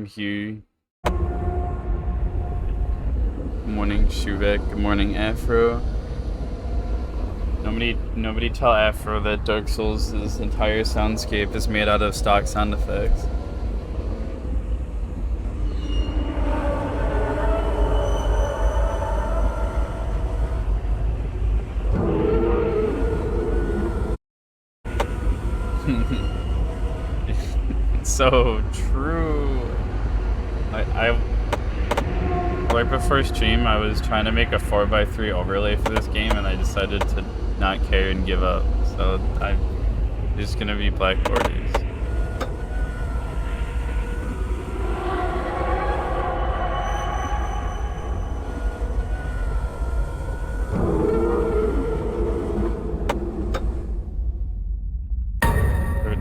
I'm Hugh. Good morning, Shuvek. Good morning, Afro. Nobody tell Afro that Dark Souls' entire soundscape is made out of stock sound effects. It's so true. I right before stream, I was trying to make a 4x3 overlay for this game, and I decided to not care and give up. So I'm just gonna be black borders.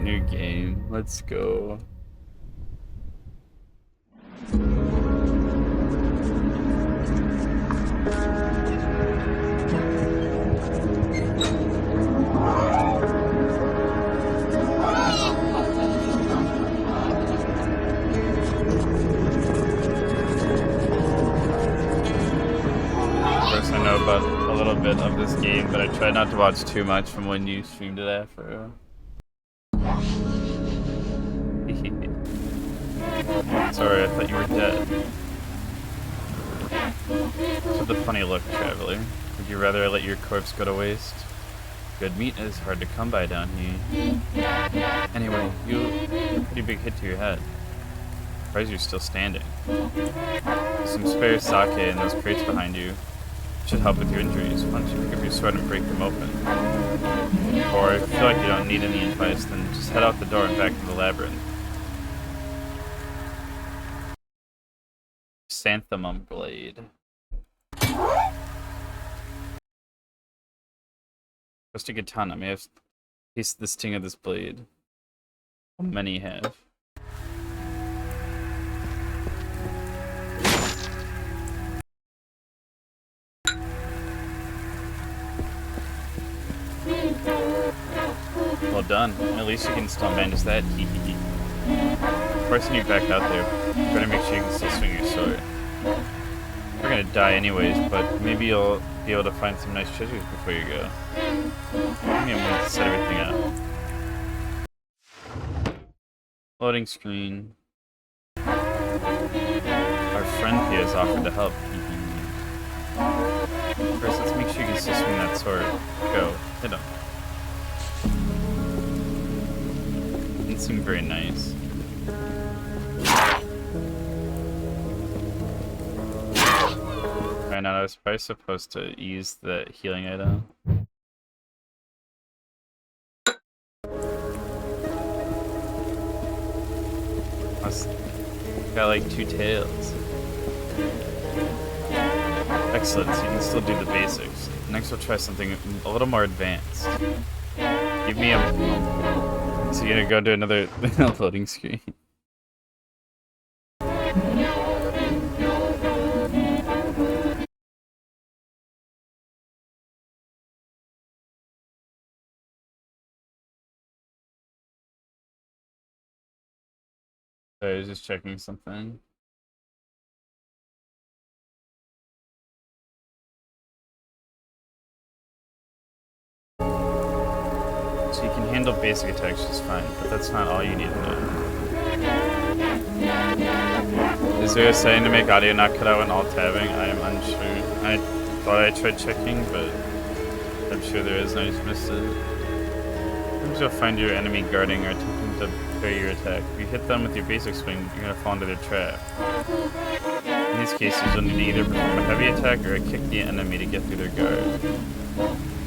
New game. Let's go. I know about a little bit of this game, but I try not to watch too much from when you streamed it after. Sorry, I thought you were dead. With a funny look, traveler. Would you rather I let your corpse go to waste? Good meat is hard to come by down here. Anyway, you a pretty big hit to your head. Surprised you're still standing. There's some spare sake in those crates behind you. Should help with your injuries. Why don't you pick up your sword and break them open? Or if you feel like you don't need any advice, then just head out the door and back to the labyrinth. Xanthemum blade. Just a katana. May have tasted the sting of this blade. How many have? Well done. At least you can still manage that. Hee. First when you back out there, you better make sure you can still swing your sword. We're gonna die anyways, but maybe you'll be able to find some nice treasures before you go. I'm gonna set everything up. Loading screen. Our friend here has offered to help. First, let's make sure you can still swing that sword. Go. Hit him. Didn't seem very nice. Right now, I was probably supposed to use the healing item. Got like 2 tails. Excellent, so you can still do the basics. Next we'll try something a little more advanced. Give me a... So you're gonna go to another loading screen. Sorry, I was just checking something. So you can handle basic attacks just fine, but that's not all you need to know. Is there a setting to make audio not cut out when alt tabbing? I am unsure. I thought I tried checking, but I'm sure there is, and I just missed it. Sometimes you'll find your enemy guarding or attempting to parry your attack. If you hit them with your basic swing, you're gonna fall into their trap. In these cases, you'll need to either perform a heavy attack or kick the enemy to get through their guard.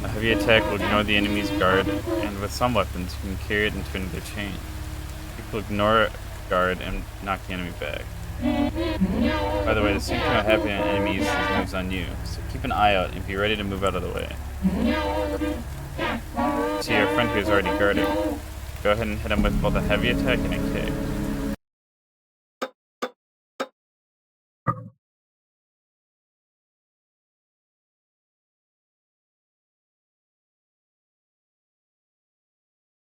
A heavy attack will ignore the enemy's guard, and with some weapons, you can carry it and turn their chain. People ignore guard and knock the enemy back. By the way, the same thing will happen when enemies these moves on you, so keep an eye out and be ready to move out of the way. See, our friend here is already guarding. Go ahead and hit him with both a heavy attack and a kick.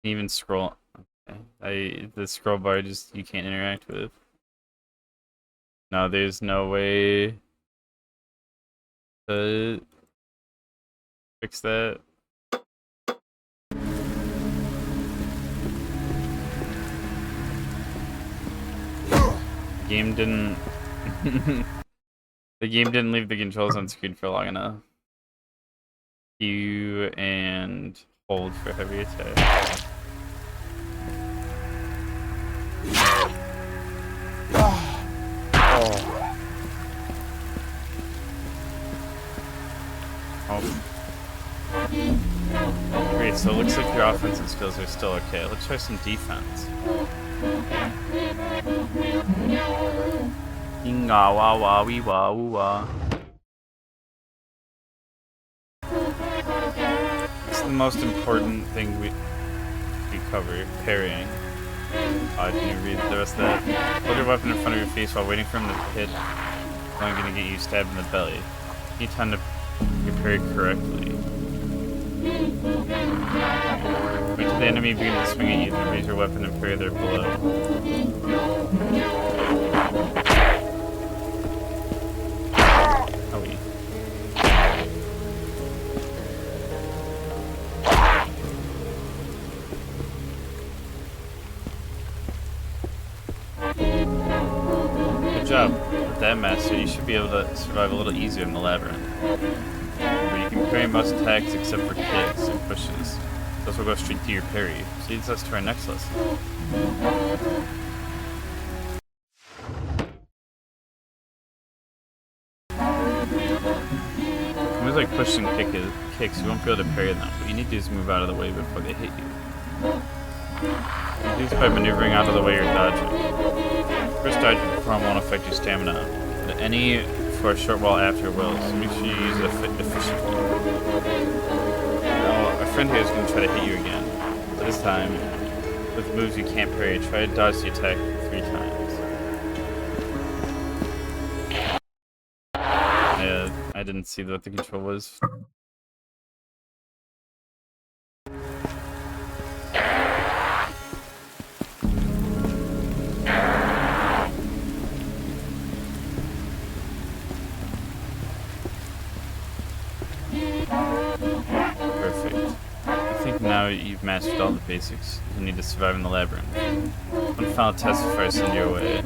You can even scroll. Okay. The scroll bar just you can't interact with. No, there's no way to fix that. The game didn't... the game didn't leave the controls on screen for long enough. Q and hold for heavy attack. Oh. Great, so it looks like your offensive skills are still okay. Let's try some defense. Inga wa wa wee wa woo wa. It's the most important thing we cover, parrying. Can you read the rest of that? Hold your weapon in front of your face while waiting for him to hit. I'm gonna get you stabbed in the belly. You need time to parry correctly. Wait till the enemy begins to swing at you, then raise your weapon and parry their blow. Oh, good job. With that master, you should be able to survive a little easier in the labyrinth. But you can parry most attacks except for kicks and pushes. Those will go straight to your parry, which leads us to our next lesson. Moves like push and kicks, you won't be able to parry them. What you need to do is move out of the way before they hit you. You do this by maneuvering out of the way or dodging. First dodge perform won't affect your stamina, but any for a short while after will, so make sure you use it efficiently. Now, our friend here is going to try to hit you again. But this time, with moves you can't parry, try to dodge the attack 3 times. Yeah, I didn't see what the control was. Now you've mastered all the basics you need to survive in the labyrinth. One final test before I send you away.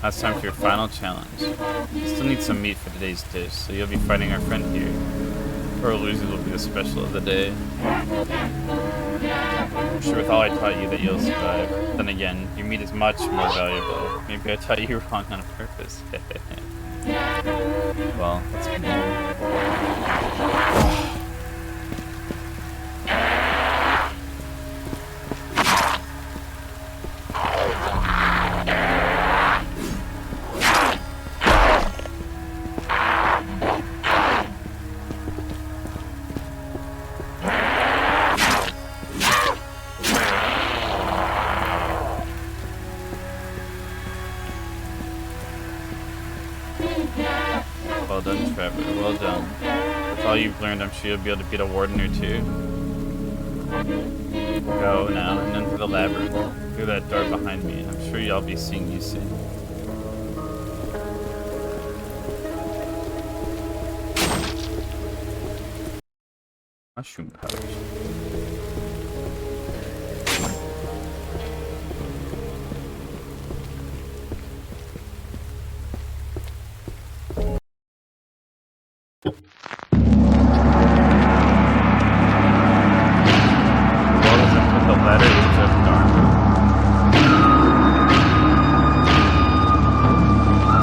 Now it's time for your final challenge. You still need some meat for today's dish, so you'll be fighting our friend here. Or loser will be the special of the day. I'm sure with all I taught you that you'll survive. Then again, your meat is much more valuable. Maybe I taught you wrong on purpose. Well, let's begin. Well done, Traveler. Well done. With all you've learned, I'm sure you'll be able to beat a warden or two. Go now and enter the labyrinth. Through that door behind me. I'm sure I'll be seeing you soon. Mushroom pouch.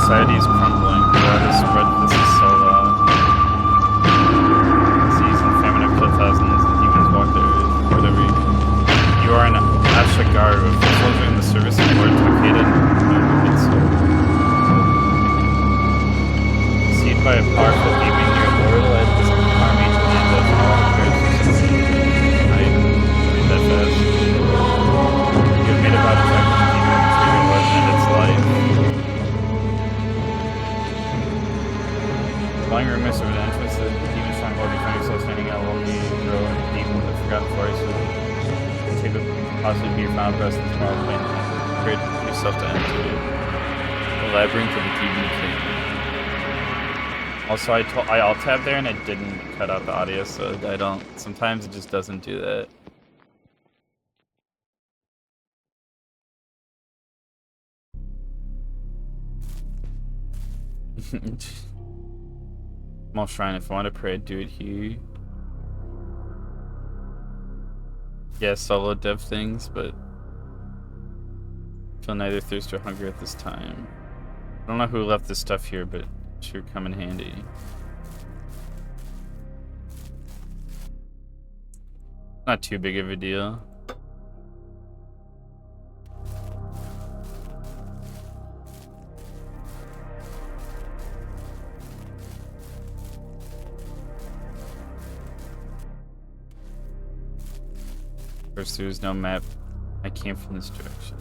Society is crumbling. War has spread. This is so loud. Disease and famine have killed thousands, and demons walk the earth. Whatever. You are an Ashagaru, a soldier in the service of Lord Takeda no Mitsu. Deceived by a powerful demon, your lord led this army to the end of all affairs to succeed. I read that fast. You have made a vow to fight with the demon for your lord and its life. Following rumors over the entrance to the demon stronghold, you find yourself standing out lonely, grow in deep in the forgotten forest. Take a possibly be your final person tomorrow playing. Create yourself to enter the Labyrinth of the Demon King. Also, I alt-tabbed there and I didn't cut out the audio, so I don't... Sometimes it just doesn't do that. Small shrine, if I want to pray, I'd do it here. Yeah, solo dev things, but I feel neither thirst or hunger at this time. I don't know who left this stuff here, but it sure come in handy. Not too big of a deal. Of course, there's no map. I came from this direction.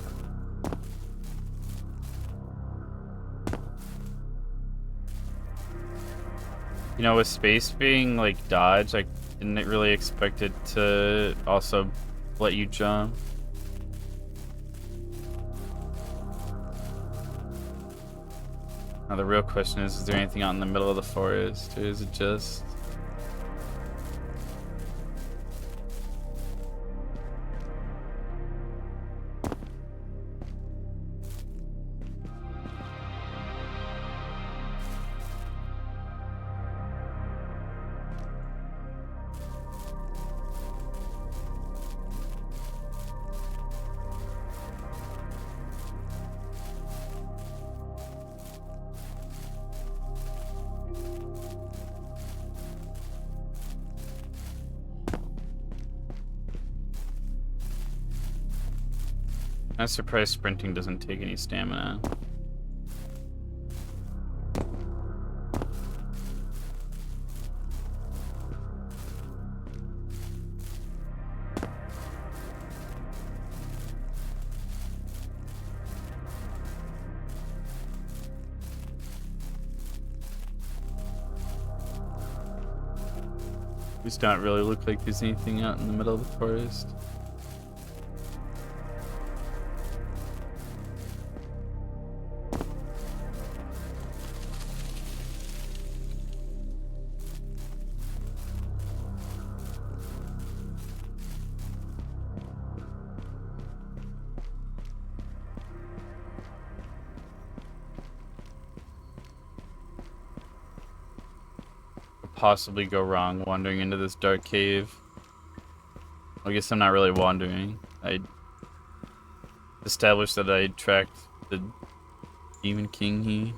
You know, with space being like dodge, I didn't really expect it to also let you jump. Now the real question is there anything out in the middle of the forest, or is it just... I'm surprised sprinting doesn't take any stamina. Does not really look like there's anything out in the middle of the forest. Possibly go wrong wandering into this dark cave. I guess I'm not really wandering. I established that I tracked the Demon King here.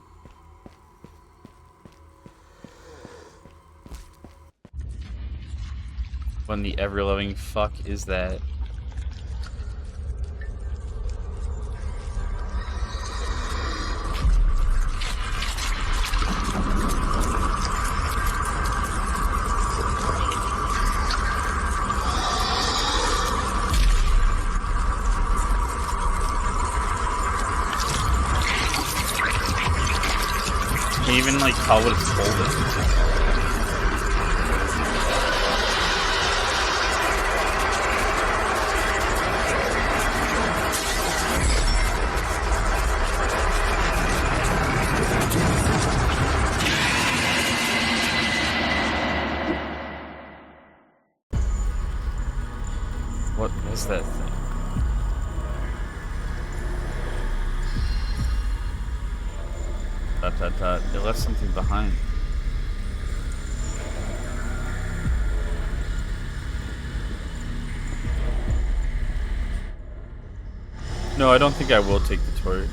What in the ever-loving fuck is that? Even like tell what it's holding. What was that thing? It left something behind. No, I don't think I will take the torch.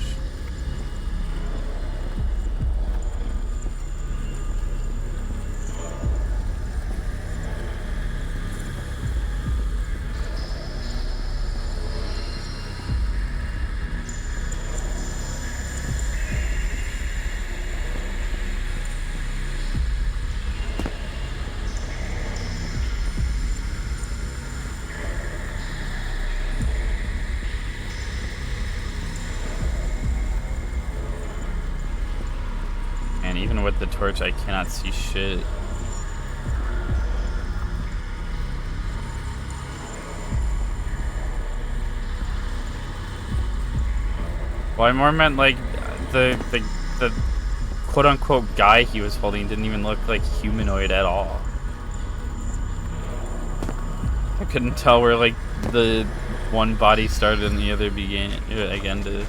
Even with the torch, I cannot see shit. Well, I more meant like the quote unquote guy he was holding didn't even look like humanoid at all. I couldn't tell where like the one body started and the other began again to.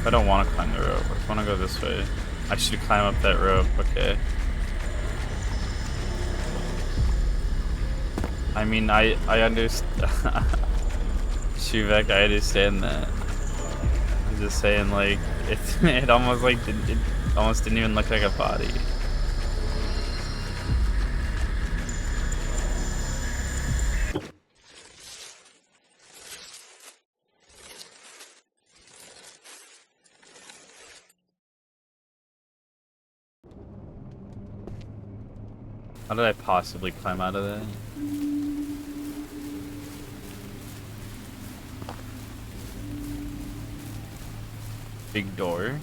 I don't want to climb the rope. I want to go this way. I should climb up that rope. Okay. I mean, I understand. Shuvek, I understand that. I'm just saying, like, it almost like it almost didn't even look like a body. How did I possibly climb out of that? Big door.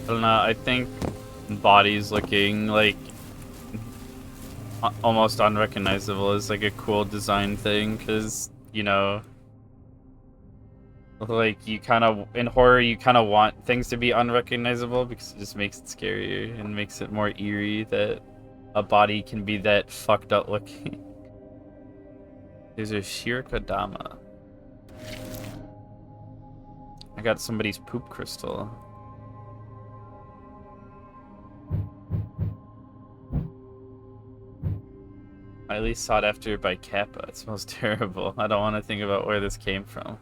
I don't know, I think bodies looking like almost unrecognizable is like a cool design thing, because, you know, like you kind of, in horror, you kind of want things to be unrecognizable because it just makes it scarier and makes it more eerie that a body can be that fucked up looking. There's a Shirikodama. I got somebody's poop crystal. Highly sought after by Kappa. It smells terrible. I don't want to think about where this came from.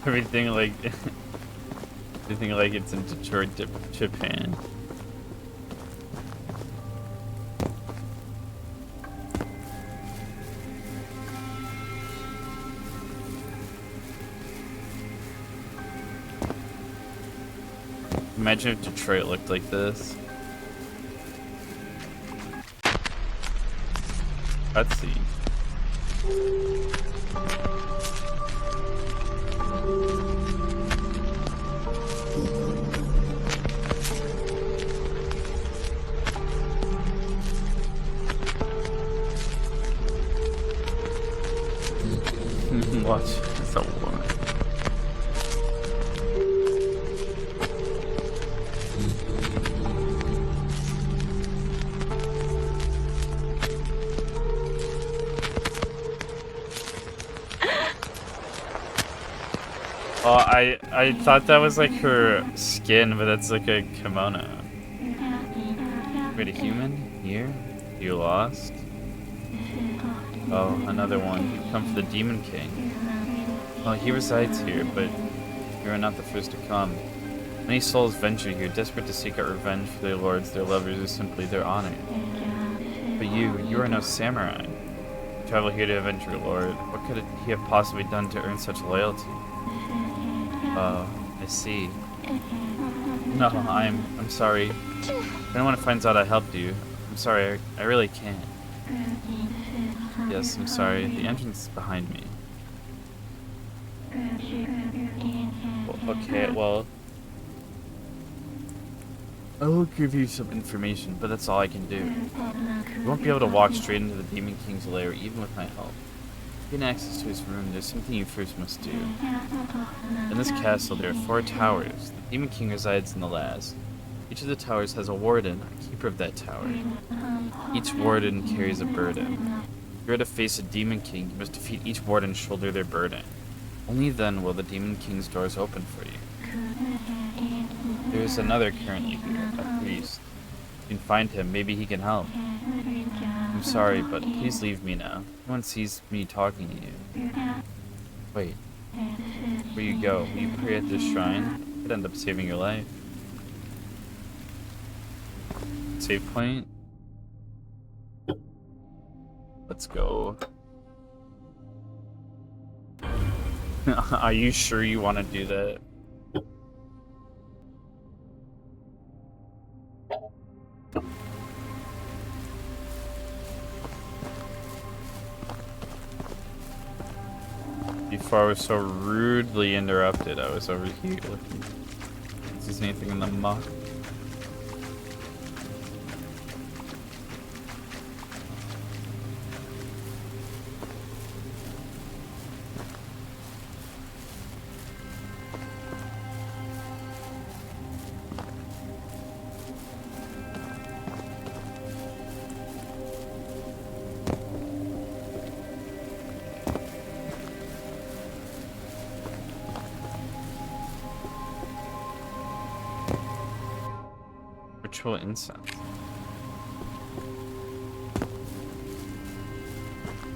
Everything like everything like it's in Detroit, Japan. Imagine if Detroit looked like this. Cutscene. Watch. It's a woman. Well, I thought that was like her skin, but that's like a kimono. Wait, a human? Here? You lost? Oh, another one. You come for the Demon King. Well, he resides here, but you are not the first to come. Many souls venture here, desperate to seek out revenge for their lords, their lovers, or simply their honor. But you are no samurai. You travel here to avenge your lord. What could he have possibly done to earn such loyalty? Oh, I see. No, I'm sorry. If anyone finds out I helped you, I'm sorry, I really can't. Yes, I'm sorry. The entrance is behind me. Okay, well, I will give you some information, but that's all I can do. You won't be able to walk straight into the Demon King's lair, even with my help. To gain access to his room, there's something you first must do. In this castle, there are 4 towers. The Demon King resides in the last. Each of the towers has a warden, a keeper of that tower. Each warden carries a burden. If you are to face a Demon King, you must defeat each warden and shoulder their burden. Only then will the Demon King's doors open for you. There is another currently here, a priest. You can find him, maybe he can help. I'm sorry, but please leave me now. No one sees me talking to you. Wait. Where you go? Will you pray at this shrine? It could end up saving your life. Save point? Let's go. Are you sure you want to do that? Before I was so rudely interrupted, I was over here looking. Is there anything in the muck? Ritual incense.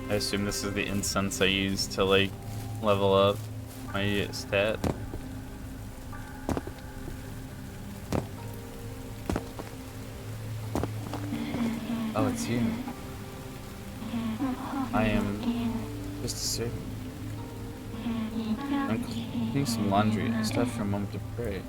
I assume this is the incense I use to like level up my stat. Oh, it's you. I am just a servant. I'm cleaning some laundry. I stopped for a moment to pray.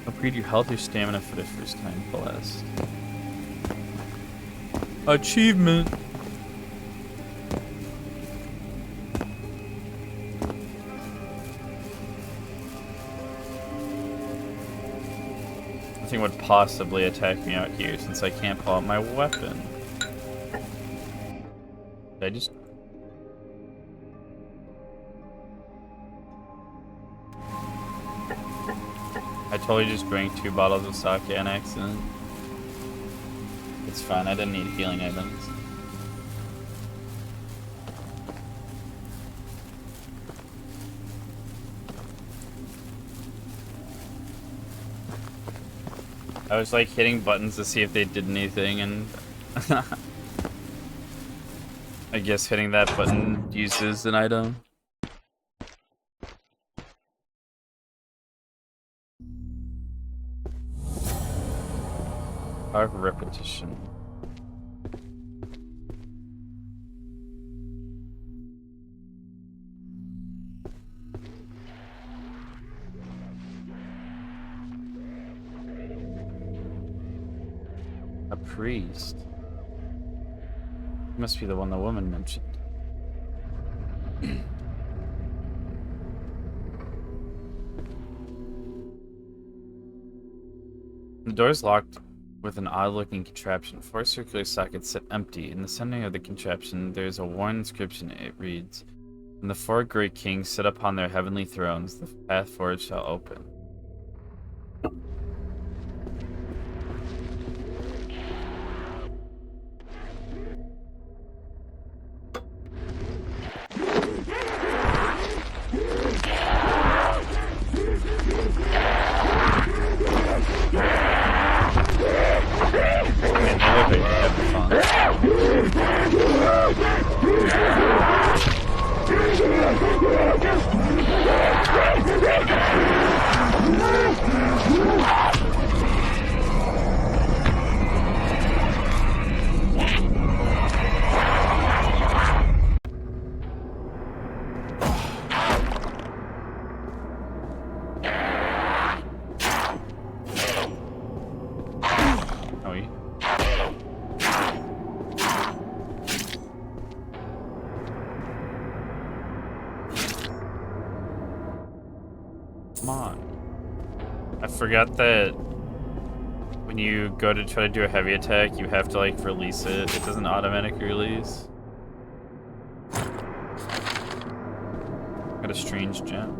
Upgrade your health or stamina for the first time. Blessed. Achievement! Nothing would possibly attack me out here since I can't pull out my weapon. Did I just... I totally just drank 2 bottles of sake on accident. It's fine, I didn't need healing items. I was like hitting buttons to see if they did anything, and I guess hitting that button uses an item. Power of repetition. A priest. Must be the one the woman mentioned. The door's locked with an odd-looking contraption. 4 circular sockets sit empty. In the center of the contraption, there is a worn inscription. It reads, "When the 4 great kings sit upon their heavenly thrones, the path forward shall open." Come on. I forgot that when you go to try to do a heavy attack, you have to like release it. It doesn't automatically release. Got a strange gem.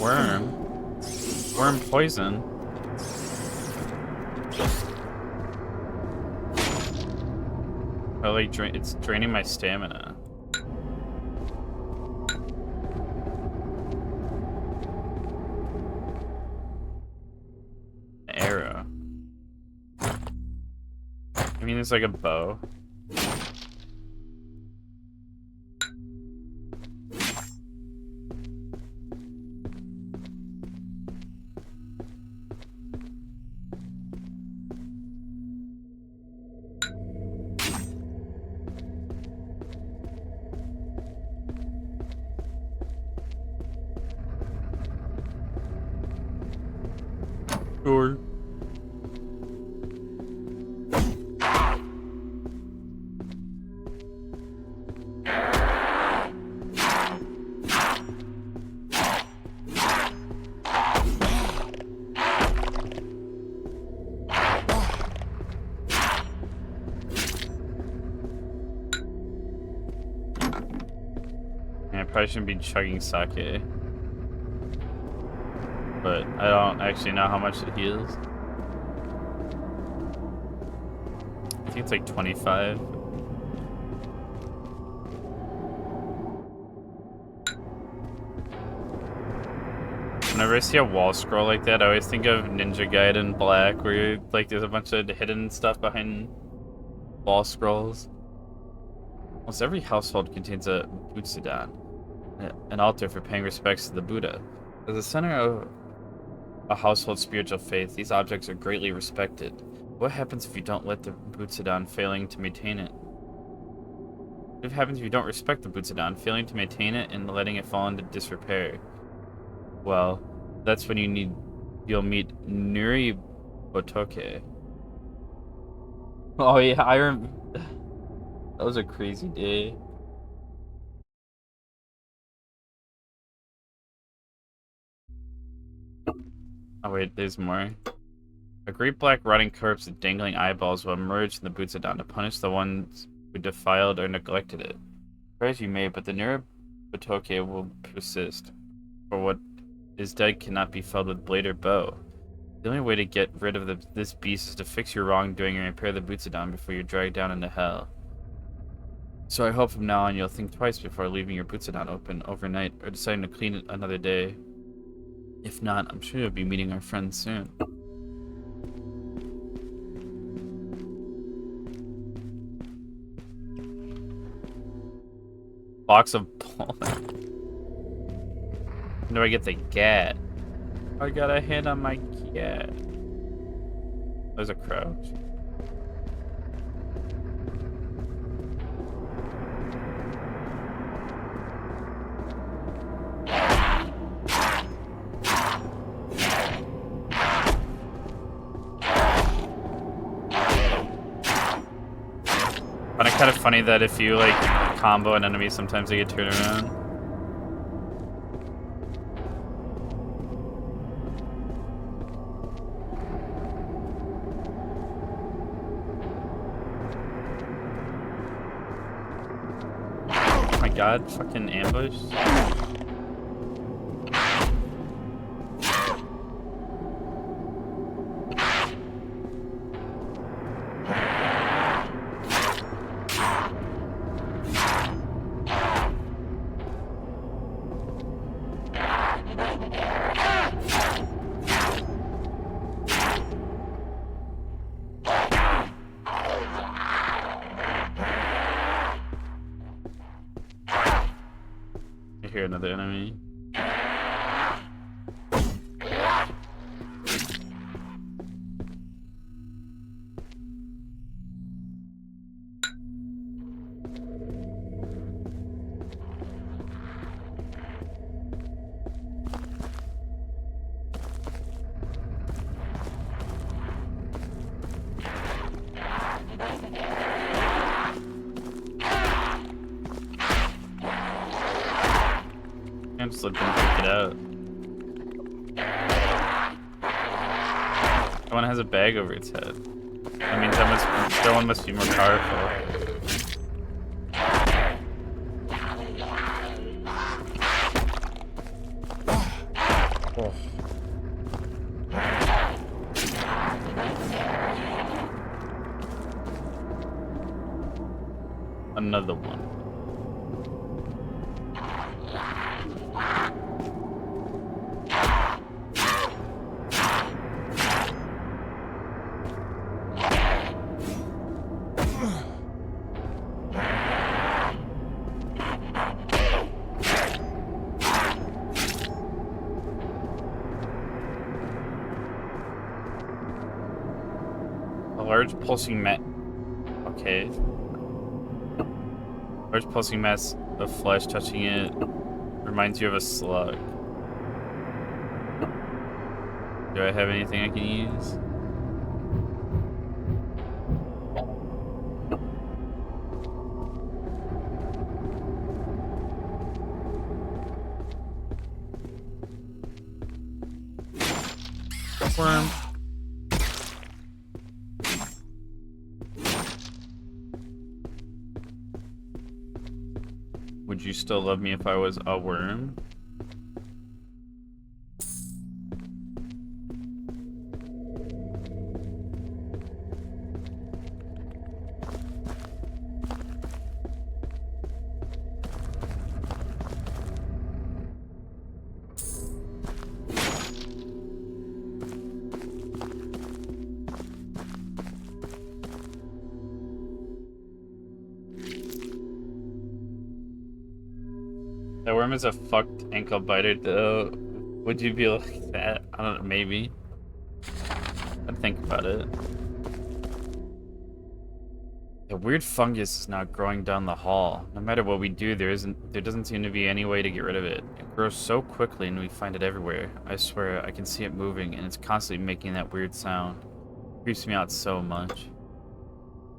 Worm poison. Oh, like it's draining my stamina. Arrow. I mean, there's like a bow. Sure. I probably shouldn't be chugging sake. But I don't actually know how much it heals. I think it's like 25. Whenever I see a wall scroll like that, I always think of Ninja Gaiden Black, where you're, like there's a bunch of hidden stuff behind wall scrolls. Almost every household contains a Butsudan, an altar for paying respects to the Buddha. As the center of a household's spiritual faith, these objects are greatly respected. What happens if you don't let the Butsudan, failing to maintain it? What happens if you don't respect the Butsudan, failing to maintain it and letting it fall into disrepair? Well, that's when you'll meet Nuri Botoke. Oh yeah, that was a crazy day. Oh wait, there's more. A great black rotting corpse with dangling eyeballs will emerge from the Butsudan to punish the ones who defiled or neglected it. Pray as you may, but the Nuri Botoke will persist. For what is dead cannot be felled with blade or bow. The only way to get rid of this beast is to fix your wrongdoing and repair the Butsudan before you're dragged down into hell. So I hope from now on you'll think twice before leaving your Butsudan open overnight or deciding to clean it another day. If not, I'm sure you'll be meeting our friends soon. Box of Poland. When do I get the gat? I got a hit on my cat. There's a crouch. But it's kind of funny that if you like combo an enemy, sometimes they get turned around. Oh my god, fucking ambush. Hear another enemy. I'm just looking to pick it out. That one has a bag over its head. I mean, that one must be more powerful. Oh. Another one. A large pulsing mass. Okay. Large pulsing mass of flesh touching it reminds you of a slug. Do I have anything I can use? Worm. Would you still love me if I was a worm? That worm is a fucked ankle biter, though. Would you be like that? I don't know, maybe. I'd think about it. The weird fungus is now growing down the hall. No matter what we do, there doesn't seem to be any way to get rid of it. It grows so quickly and we find it everywhere. I swear, I can see it moving and it's constantly making that weird sound. It creeps me out so much.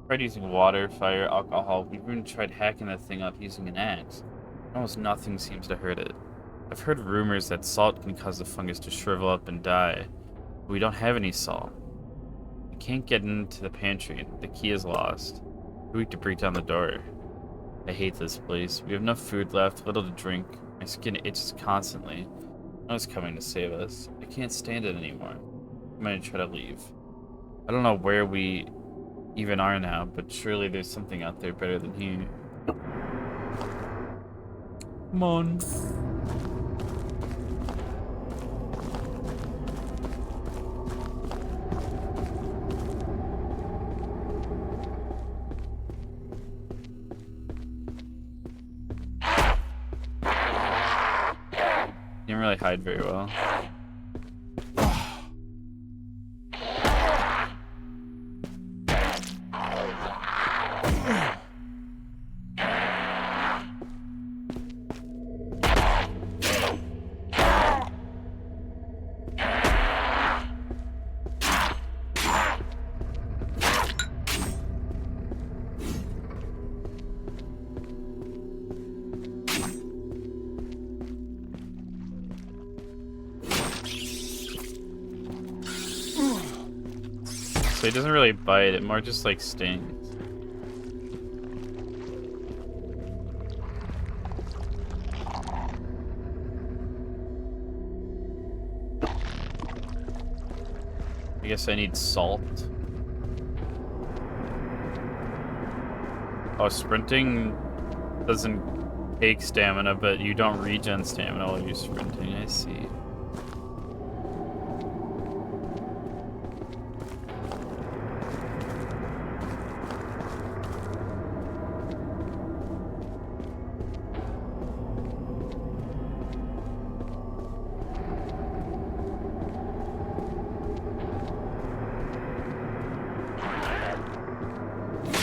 Tried using water, fire, alcohol. We've even tried hacking that thing up using an axe. Almost nothing seems to hurt it. I've heard rumors that salt can cause the fungus to shrivel up and die. But we don't have any salt. I can't get into the pantry. The key is lost. Too weak to break down the door. I hate this place. We have enough food left, little to drink. My skin itches constantly. No one's coming to save us. I can't stand it anymore. I'm gonna try to leave. I don't know where we even are now, but surely there's something out there better than here. Come on. Didn't really hide very well. So he doesn't really bite, it more just like stings. I guess I need salt. Oh, sprinting doesn't take stamina, but you don't regen stamina while you're sprinting, I see.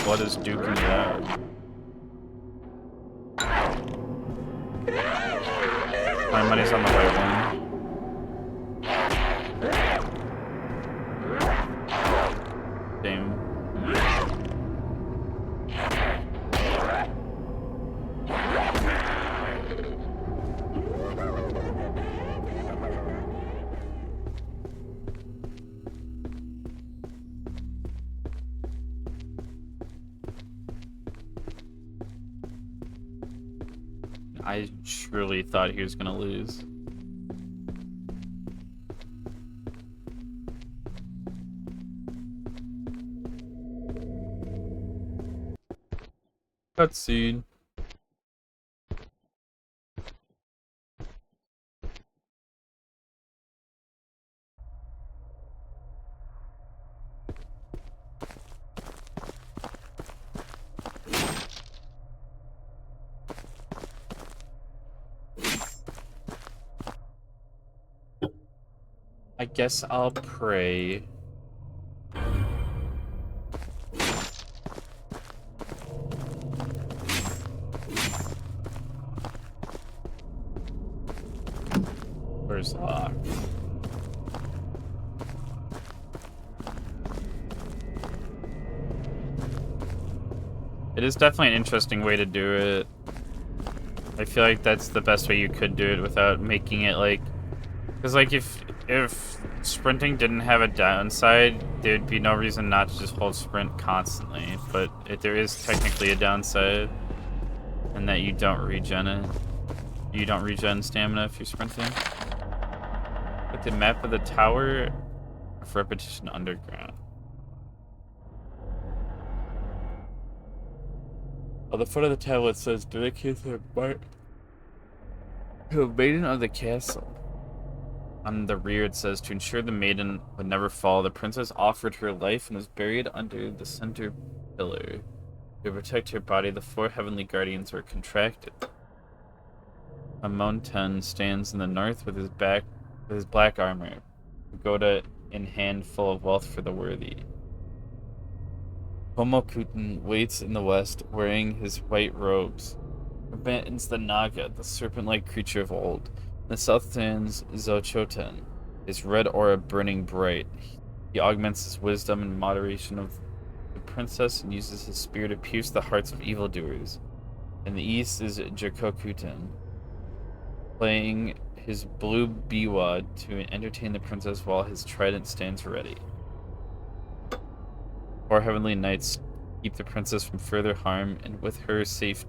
What is duking it out? My money's on the right one. Damn. I truly thought he was gonna lose. Cutscene. I guess I'll pray. Door's locked. It is definitely an interesting way to do it. I feel like that's the best way you could do it without making it like... Because like if sprinting didn't have a downside, there'd be no reason not to just hold sprint constantly. But there is technically a downside, and that you don't regen it. You don't regen stamina if you're sprinting. Put the map of the tower of repetition underground. On the front of the tablet says dedicated to the maiden of the castle. On the rear it says to ensure the maiden would never fall, the princess offered her life and was buried under the center pillar. To protect her body, the 4 heavenly guardians were contracted. Amonten stands in the north with his black armor, pagoda in hand full of wealth for the worthy. Homokuten waits in the west, wearing his white robes. Abandons the Naga, the serpent-like creature of old. In the south stands Xochitl, his red aura burning bright. He augments his wisdom and moderation of the princess and uses his spear to pierce the hearts of evildoers. In the east is Jakokuten, playing his blue biwa to entertain the princess while his trident stands ready. 4 heavenly knights keep the princess from further harm, and with her safety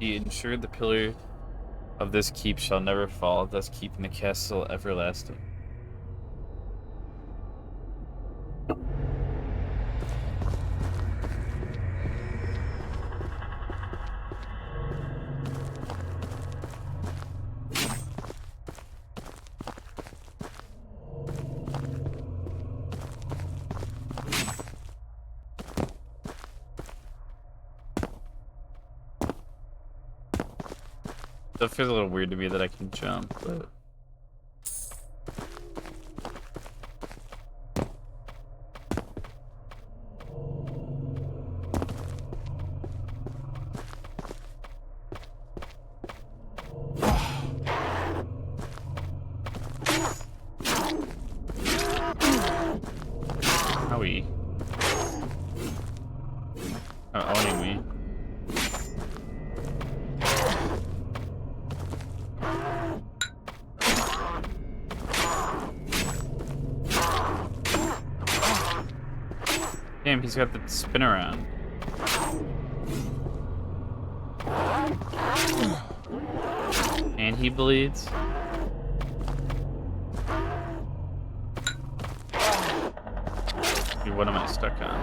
ensured the pillar of this keep shall never fall, thus keeping the castle everlasting. That feels a little weird to me that I can jump, but... Howie. Owning me. Damn, he's got the spin around. And he bleeds. Dude, what am I stuck on?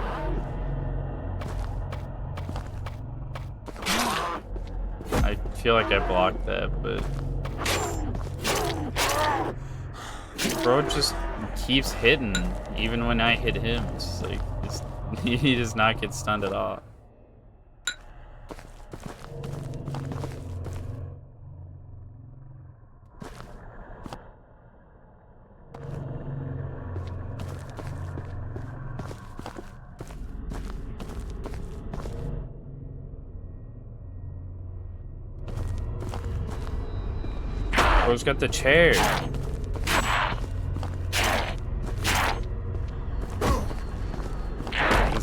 I feel like I blocked that, but... Bro just keeps hitting, even when I hit him. It's just like... He does not get stunned at all. Bro's got the chair.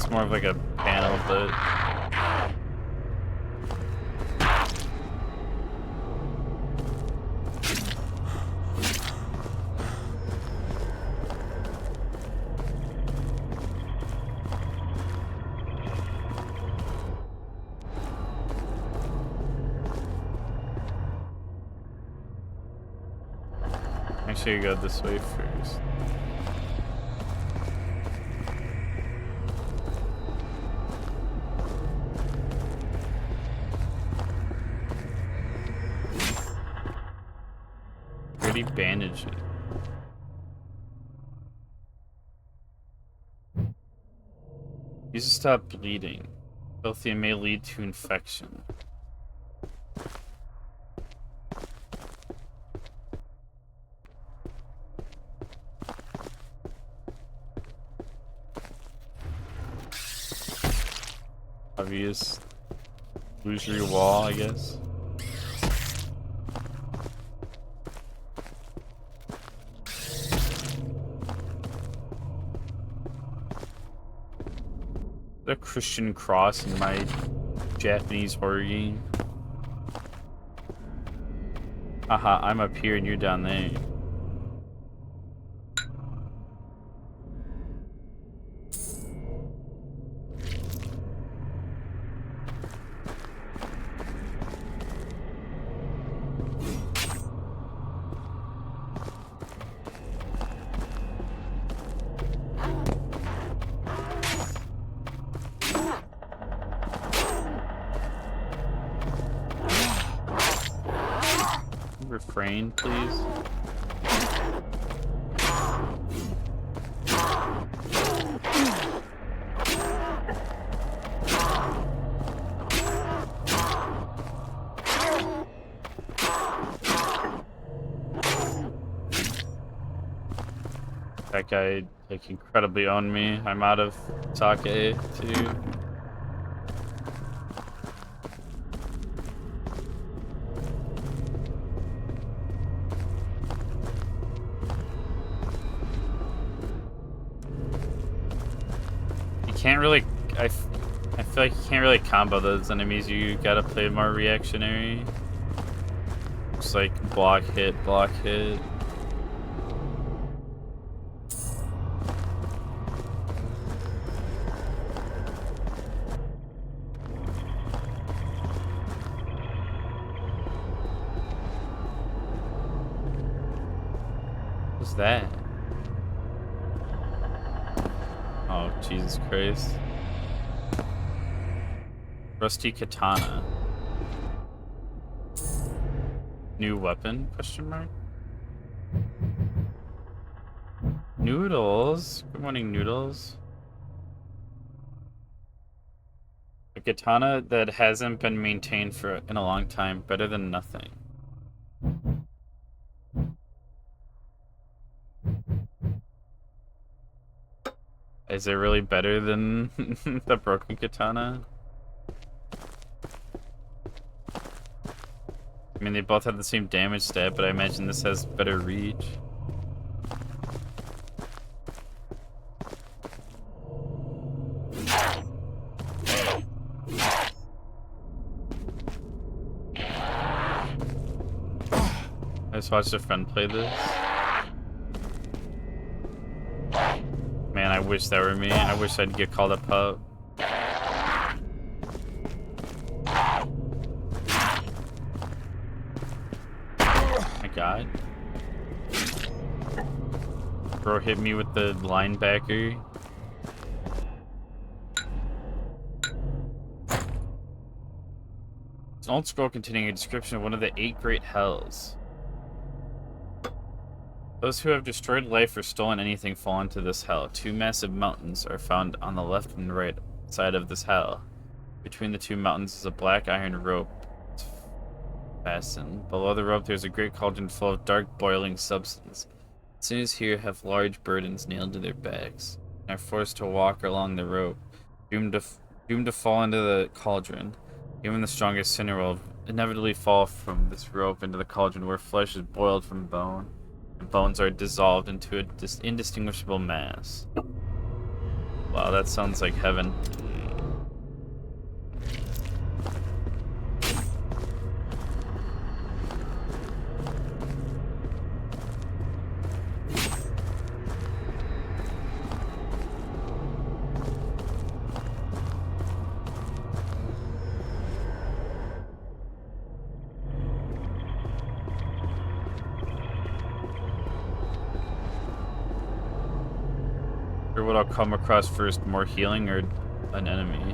More of like a panel, but make sure you go this way first. Bandage it. Use to stop bleeding. Filthy may lead to infection. Obvious illusory wall, I guess. The Christian cross in my Japanese horror game. Haha, I'm up here and you're down there. Refrain, please. That guy, like, incredibly owned me. I'm out of sake, too. Can't really, I feel like you can't really combo those enemies. You gotta play more reactionary. Just like block hit, block hit. What's that? Oh, Jesus Christ. Rusty katana. New weapon? Question mark? Noodles? Good morning, Noodles. A katana that hasn't been maintained in a long time. Better than nothing. Is it really better than the broken katana? I mean, they both have the same damage stat, but I imagine this has better reach. I just watched a friend play this. Man, I wish that were me. I wish I'd get called a pup. My God. Bro hit me with the linebacker. It's an old scroll containing a description of one of the 8 great hells. Those who have destroyed life or stolen anything fall into this hell. 2 massive mountains are found on the left and right side of this hell. Between the 2 mountains is a black iron rope fastened. Below the rope there's a great cauldron full of dark boiling substance. Sinners here have large burdens nailed to their backs and are forced to walk along the rope, doomed to fall into the cauldron. Even the strongest sinner will inevitably fall from this rope into the cauldron where flesh is boiled from bone. Bones are dissolved into an indistinguishable mass. Wow, that sounds like heaven. Or what I'll come across first, more healing or an enemy?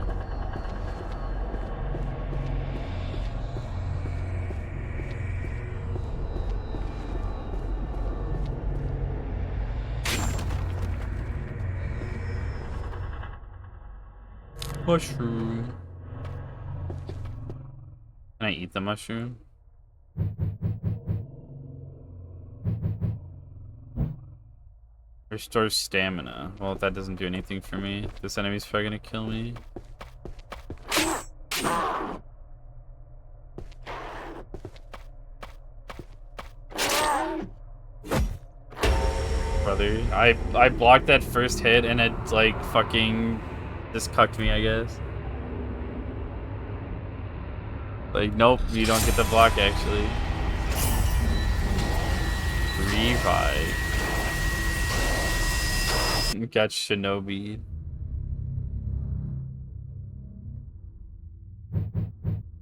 Mushroom. Can I eat the mushroom? Restores stamina. Well, that doesn't do anything for me. This enemy's probably gonna kill me. Brother, I blocked that first hit and it like fucking Just cucked me, I guess. Like, nope, you don't get the block, actually. Revive. Got Shinobi.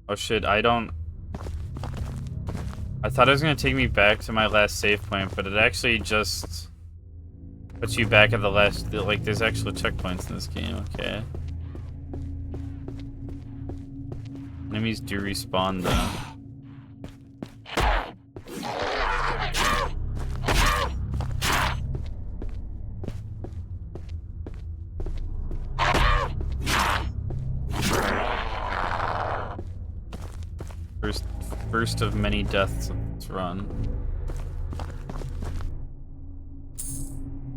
Oh shit, I thought it was gonna take me back to my last save point, but it actually just puts you back at the last, like, there's actual checkpoints in this game, okay. Enemies do respawn, though. First of many deaths. Let's run.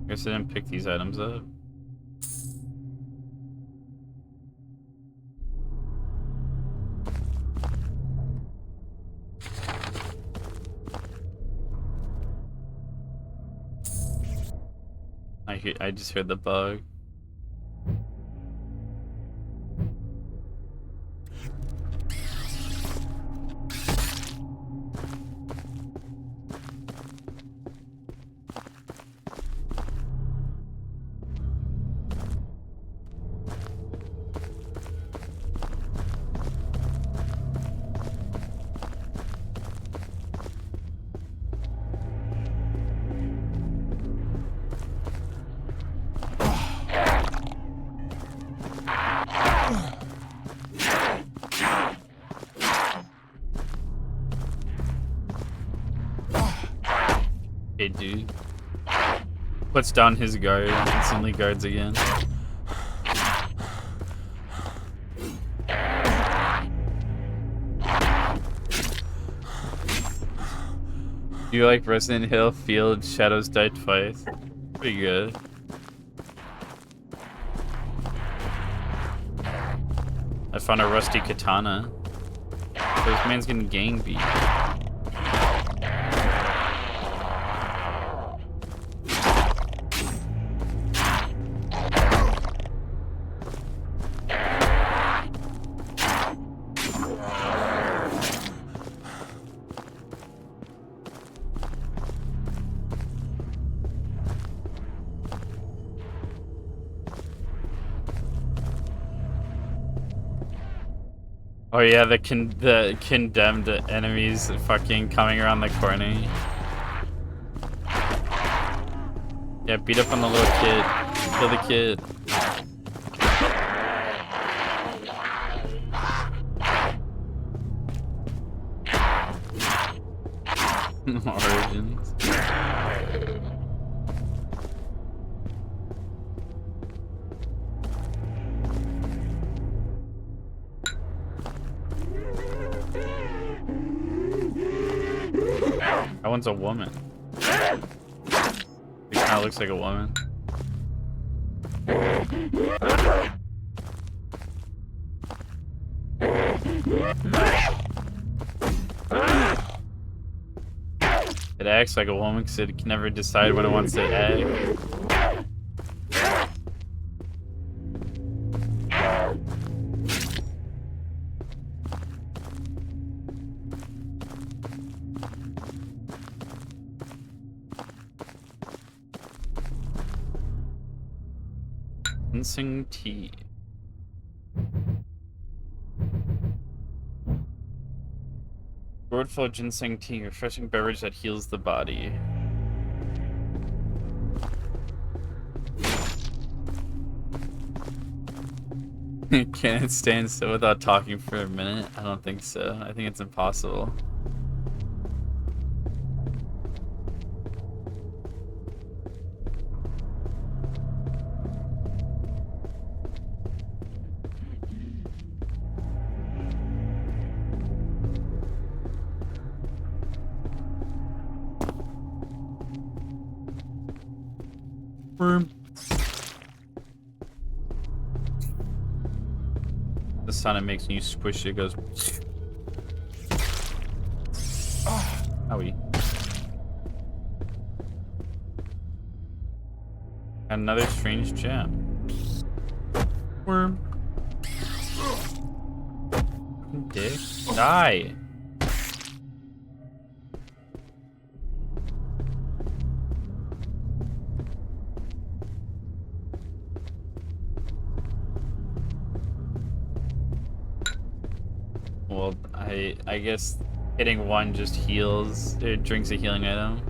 Guess I didn't pick these items up. I just heard the bug. Hey, dude. Puts down his guard, instantly guards again. Do you like Resident Hill? Field Shadows Die Twice. Pretty good. I found a rusty katana. This man's getting gang beat. Oh yeah, the condemned enemies fucking coming around the corner. Yeah, beat up on the little kid. Kill the kid. Origins. That one's a woman. It kind of looks like a woman. It acts like a woman because it can never decide when it wants to act. Ginseng tea. Gourd full of ginseng tea, refreshing beverage that heals the body. Can it stand still without talking for a minute? I don't think so. I think it's impossible. The sound it makes when you squish it goes. Owie. Another strange gem. Worm. Dick. Die. Well, I guess hitting one just heals. It drinks a healing item.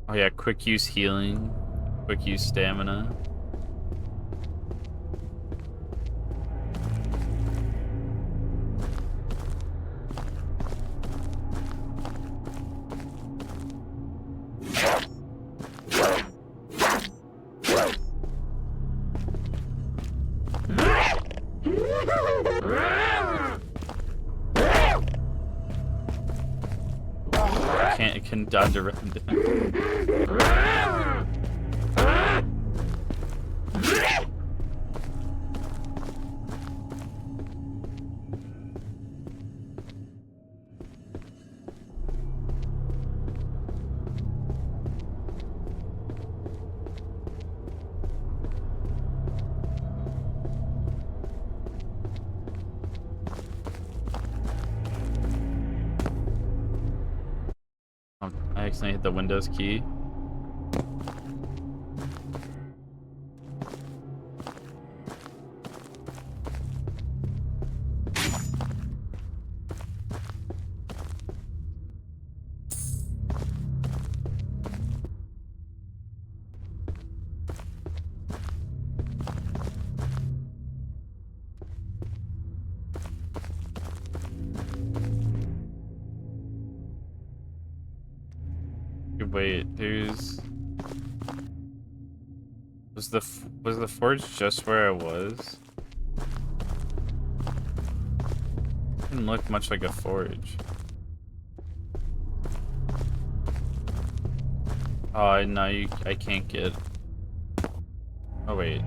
Oh yeah, quick use healing, quick use stamina. It can dodge around it. I accidentally hit the Windows key. Wait, was the forge just where I was? Didn't look much like a forge. Oh no, I can't get. Oh wait.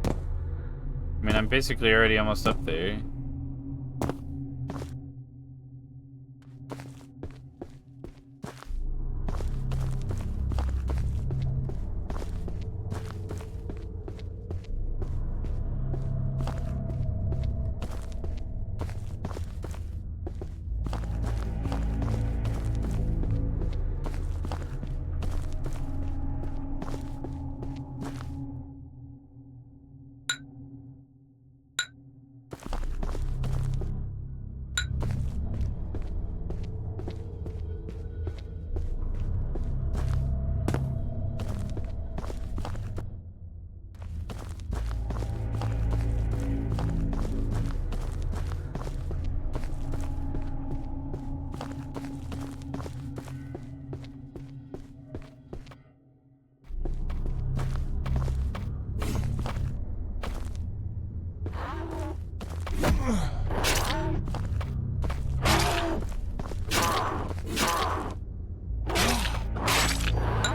I mean, I'm basically already almost up there.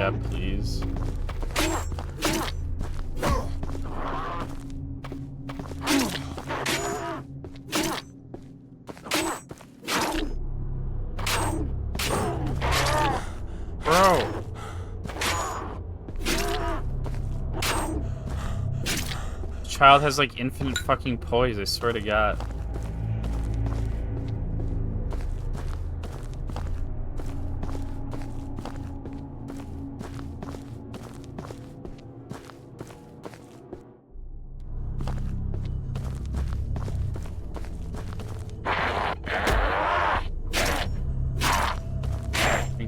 Yeah, please. Bro. This child has like infinite fucking poise, I swear to God.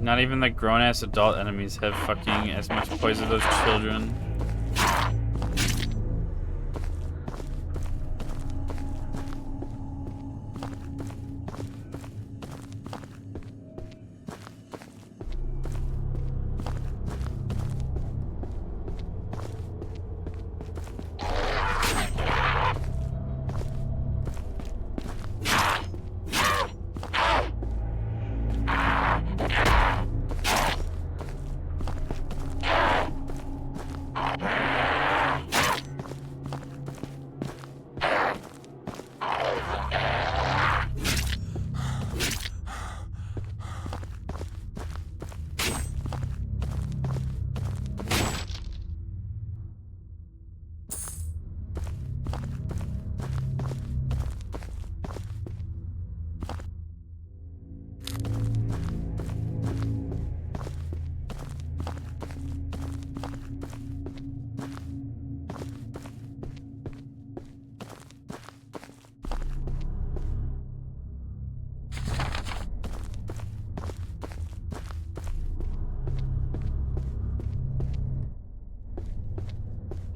Not even the grown-ass adult enemies have fucking as much poise as those children.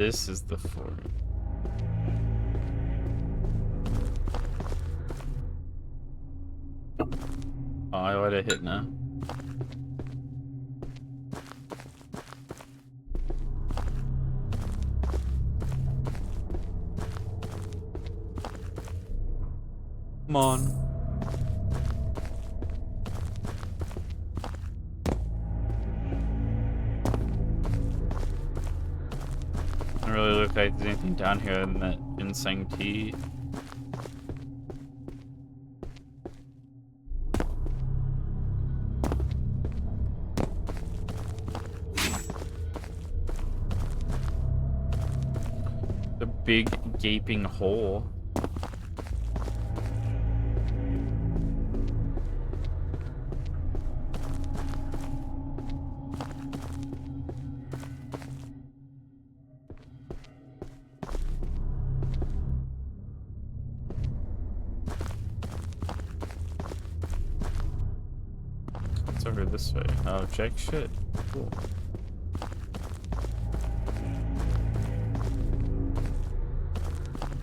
this is the fort. Oh, I would have hit now. Come on. Doesn't really look like there's anything down here in that ginseng tea. The big gaping hole. It's over this way. Oh, jack shit. Cool.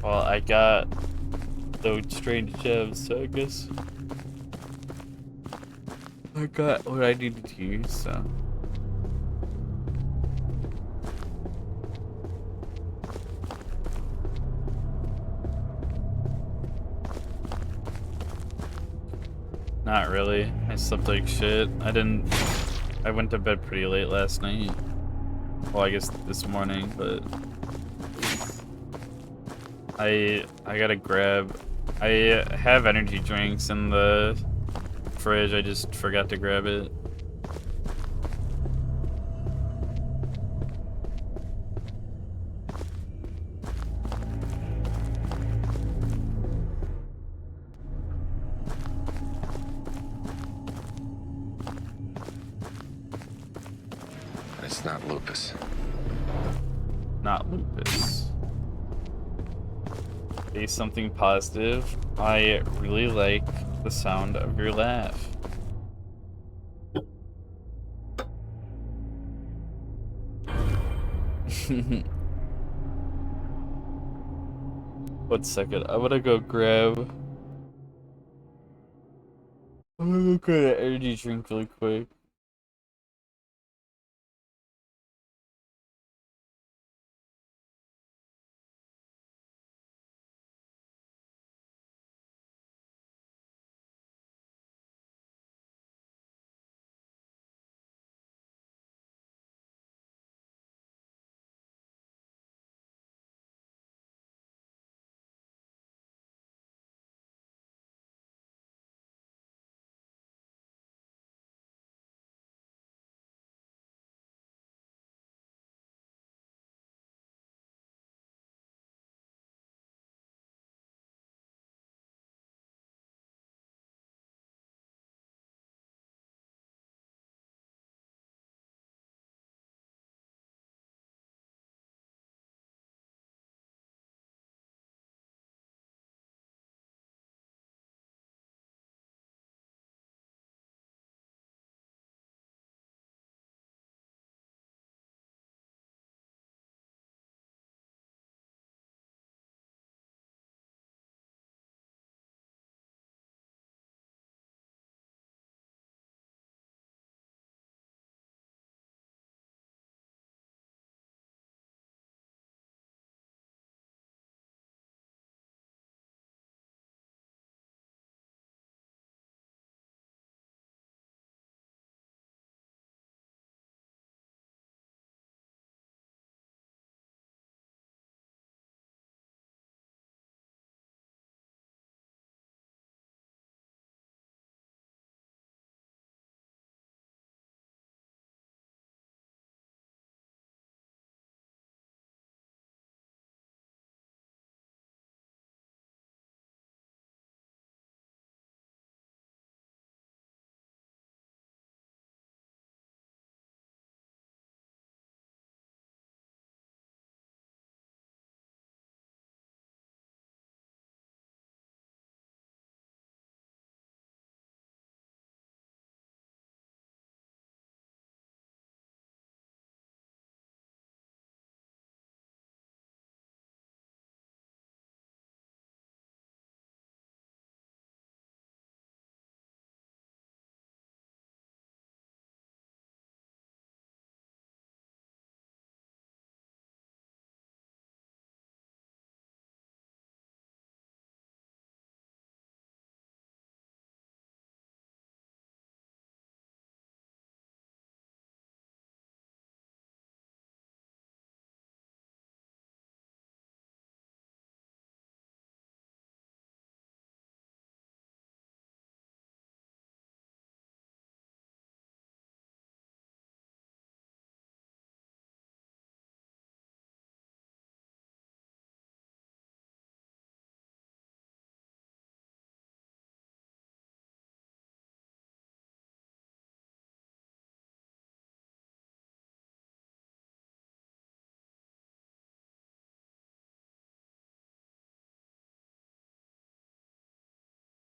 Well, I got those strange gems, so I guess I got what I needed to use, so. Not really. I slept like shit. I went to bed pretty late last night. Well, I guess this morning, but I gotta grab. I have energy drinks in the fridge. I just forgot to grab it. It's not lupus. Not lupus. Say something positive. I really like the sound of your laugh. One second. I'm gonna go grab an energy drink really quick.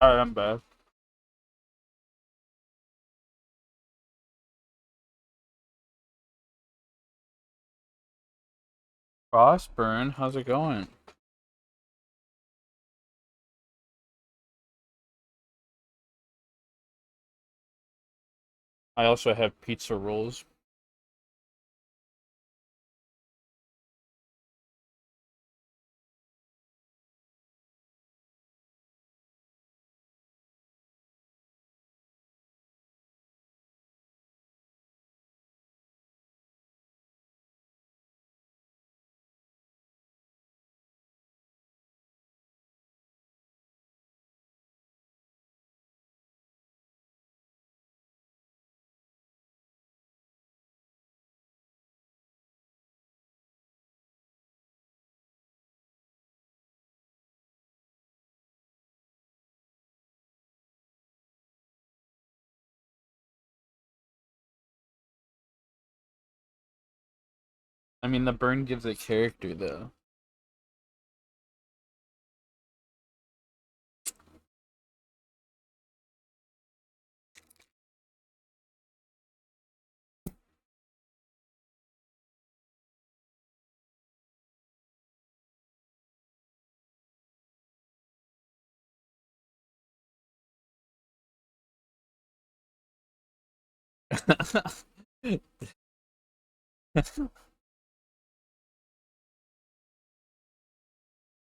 Alright, I'm back. Frostburn, how's it going? I also have pizza rolls. I mean, the burn gives it character, though.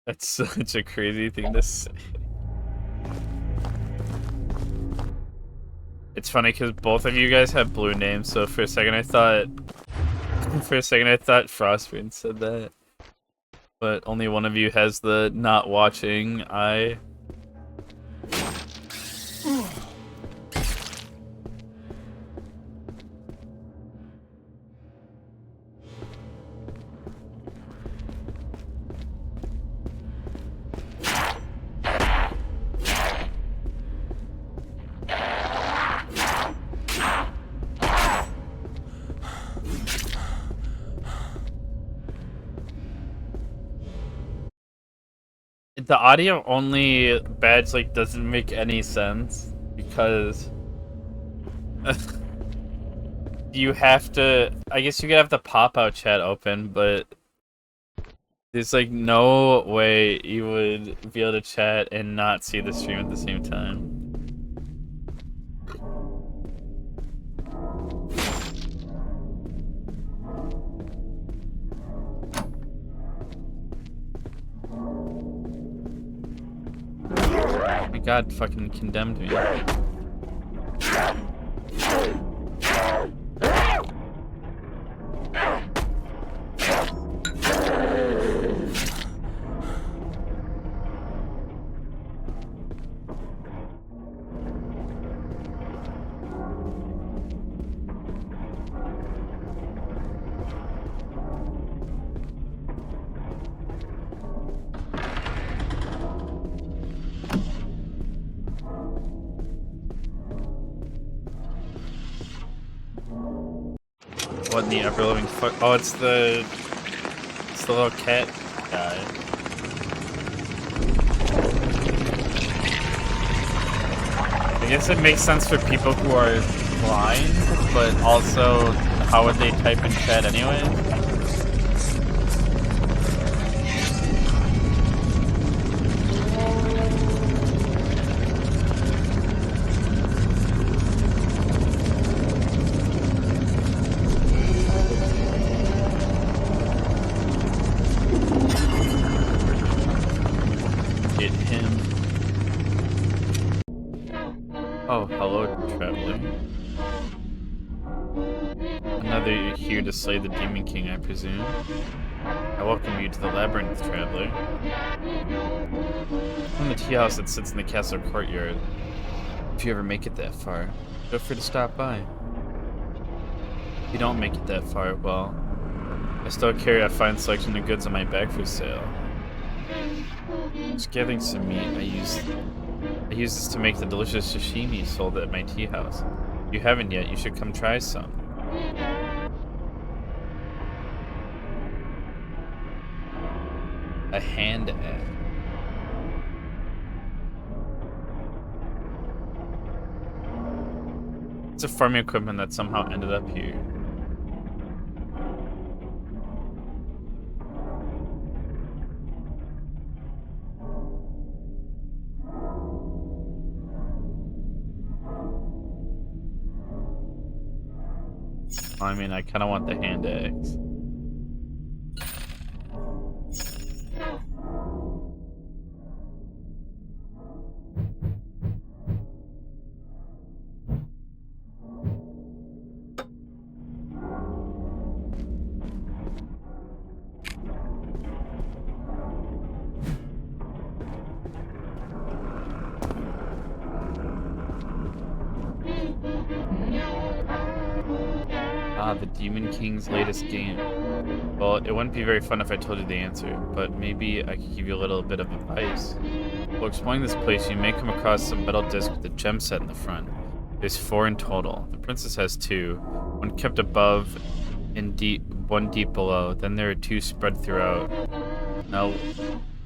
That's such a crazy thing to say. It's funny because both of you guys have blue names, so for a second I thought Frostwind said that. But only one of you has the not watching eye. The audio only badge like doesn't make any sense because you have to. I guess you could have the pop out chat open, but there's like no way you would be able to chat and not see the stream at the same time. My God, fucking condemned me. What in the ever living fuck? Oh, it's the little cat guy. I guess it makes sense for people who are blind, but also, how would they type in chat anyways? Get him. Oh, hello, traveler. Another you're here to slay the Demon King, I presume. I welcome you to the Labyrinth, traveler. From the tea house that sits in the castle courtyard. If you ever make it that far, feel free to stop by. If you don't make it that far, well, I still carry a fine selection of goods on my back for sale. Just gathering some meat, I use this to make the delicious sashimi sold at my tea house. If you haven't yet, you should come try some. A hand ad. It's a farming equipment that somehow ended up here. I mean, I kind of want the hand axe. Ah, the Demon King's latest game. Well, it wouldn't be very fun if I told you the answer, but maybe I could give you a little bit of advice. While exploring this place, you may come across a metal disc with a gem set in the front. There's 4 in total. The princess has 2, one kept above and one deep below. Then there are 2 spread throughout. Now,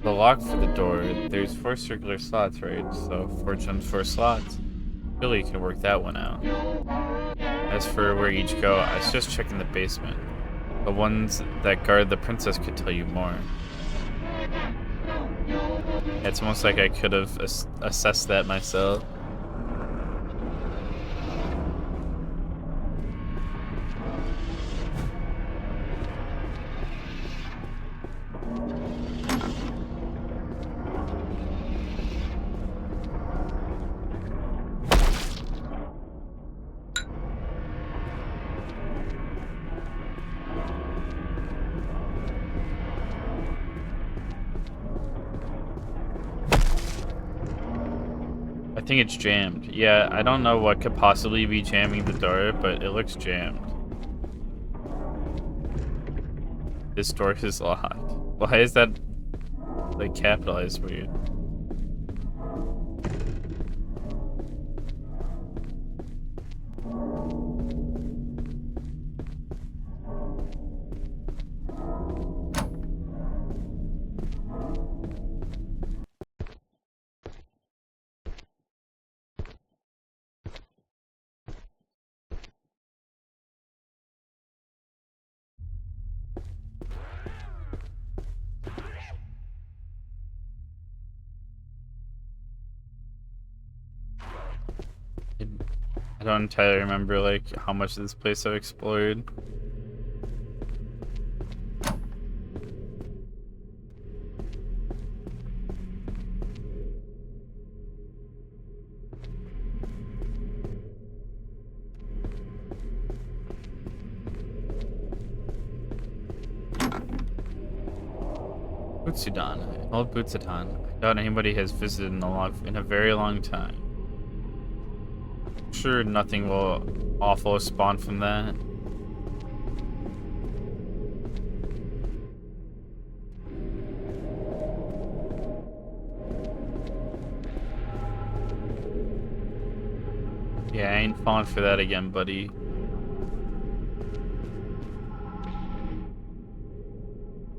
the lock for the door, there's 4 circular slots, right? So 4 gems, 4 slots. Surely you can work that one out. As for where each go, I was just checking the basement. The ones that guard the princess could tell you more. It's almost like I could have assessed that myself. I think it's jammed. Yeah, I don't know what could possibly be jamming the door, but it looks jammed. This door is locked. Why is that, like, capitalized weird? I don't entirely remember, like, how much of this place I've explored. Butsudan. Old Butsudan. I doubt anybody has visited in a very long time. Sure, nothing will awful spawn from that. Yeah, I ain't falling for that again, buddy.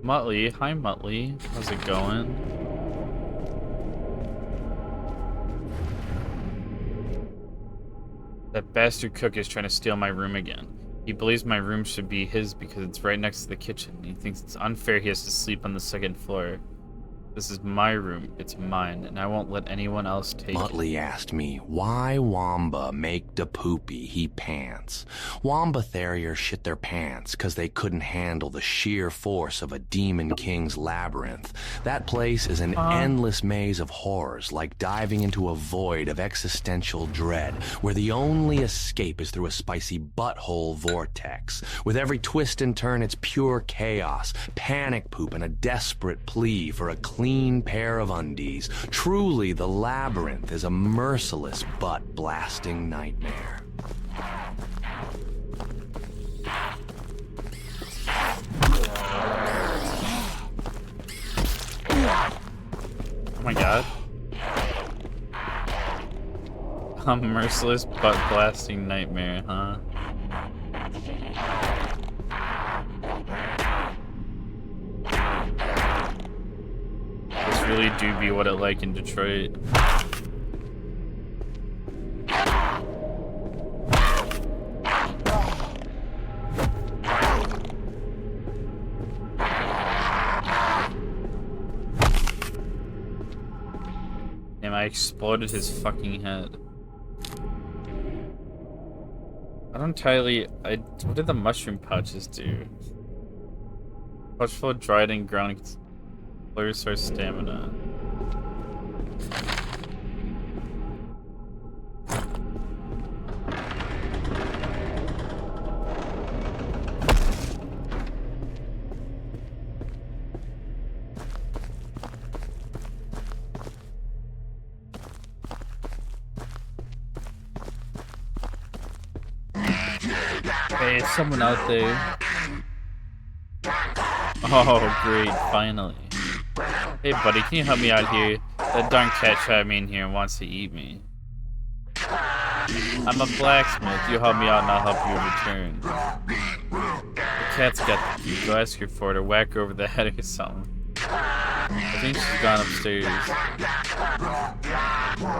Muttley, hi Muttley. How's it going? That bastard cook is trying to steal my room again. He believes my room should be his because it's right next to the kitchen. He thinks it's unfair he has to sleep on the 2nd floor. This is my room, it's mine, and I won't let anyone else take it. Muttley asked me why Wamba make the poopy he pants. Wamba Terriers shit their pants 'cause they couldn't handle the sheer force of a Demon King's Labyrinth. That place is an endless maze of horrors, like diving into a void of existential dread, where the only escape is through a spicy butthole vortex. With every twist and turn, it's pure chaos, panic poop, and a desperate plea for a clean pair of undies. Truly, the Labyrinth is a merciless butt-blasting nightmare. Oh my god. A merciless butt-blasting nightmare, huh? Really do be what it like in Detroit. Damn, I exploded his fucking head. I don't entirely... what did the mushroom pouches do? Pouch full of dried and ground players source stamina. Hey, is someone out there? Oh, great, finally. Hey, buddy, can you help me out here? That darn cat trapped me in here and wants to eat me. I'm a blacksmith. You help me out and I'll help you in return. The cat's got the key. Go ask her for it or whack her over the head or something. I think she's gone upstairs.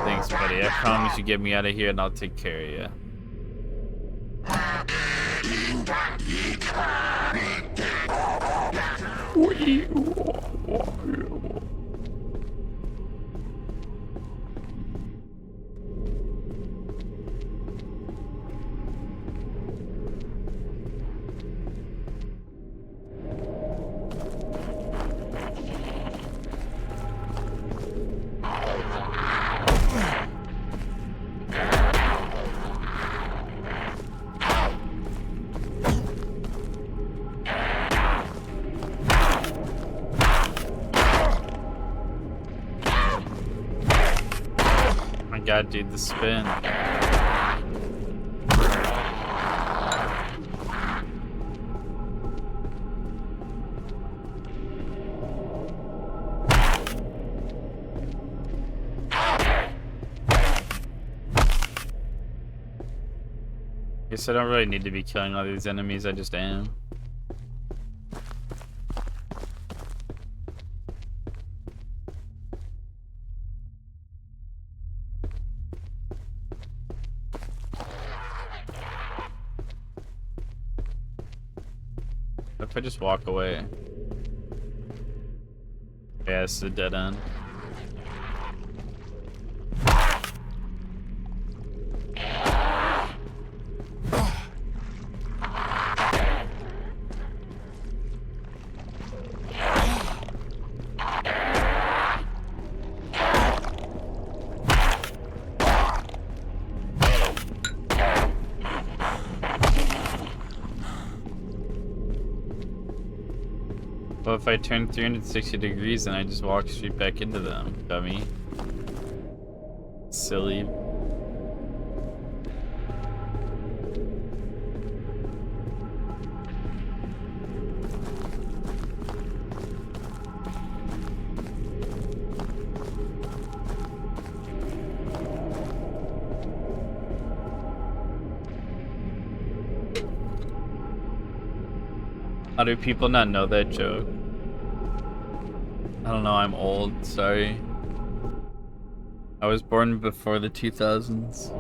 Thanks, buddy. I promise you get me out of here and I'll take care of you. God, dude, the spin. Guess I don't really need to be killing all these enemies, I just am. If I just walk away. Yeah, it's a dead end. Well, if I turn 360 degrees, then I just walk straight back into them, dummy. Silly. How do people not know that joke? I don't know, I'm old, sorry. I was born before the 2000s.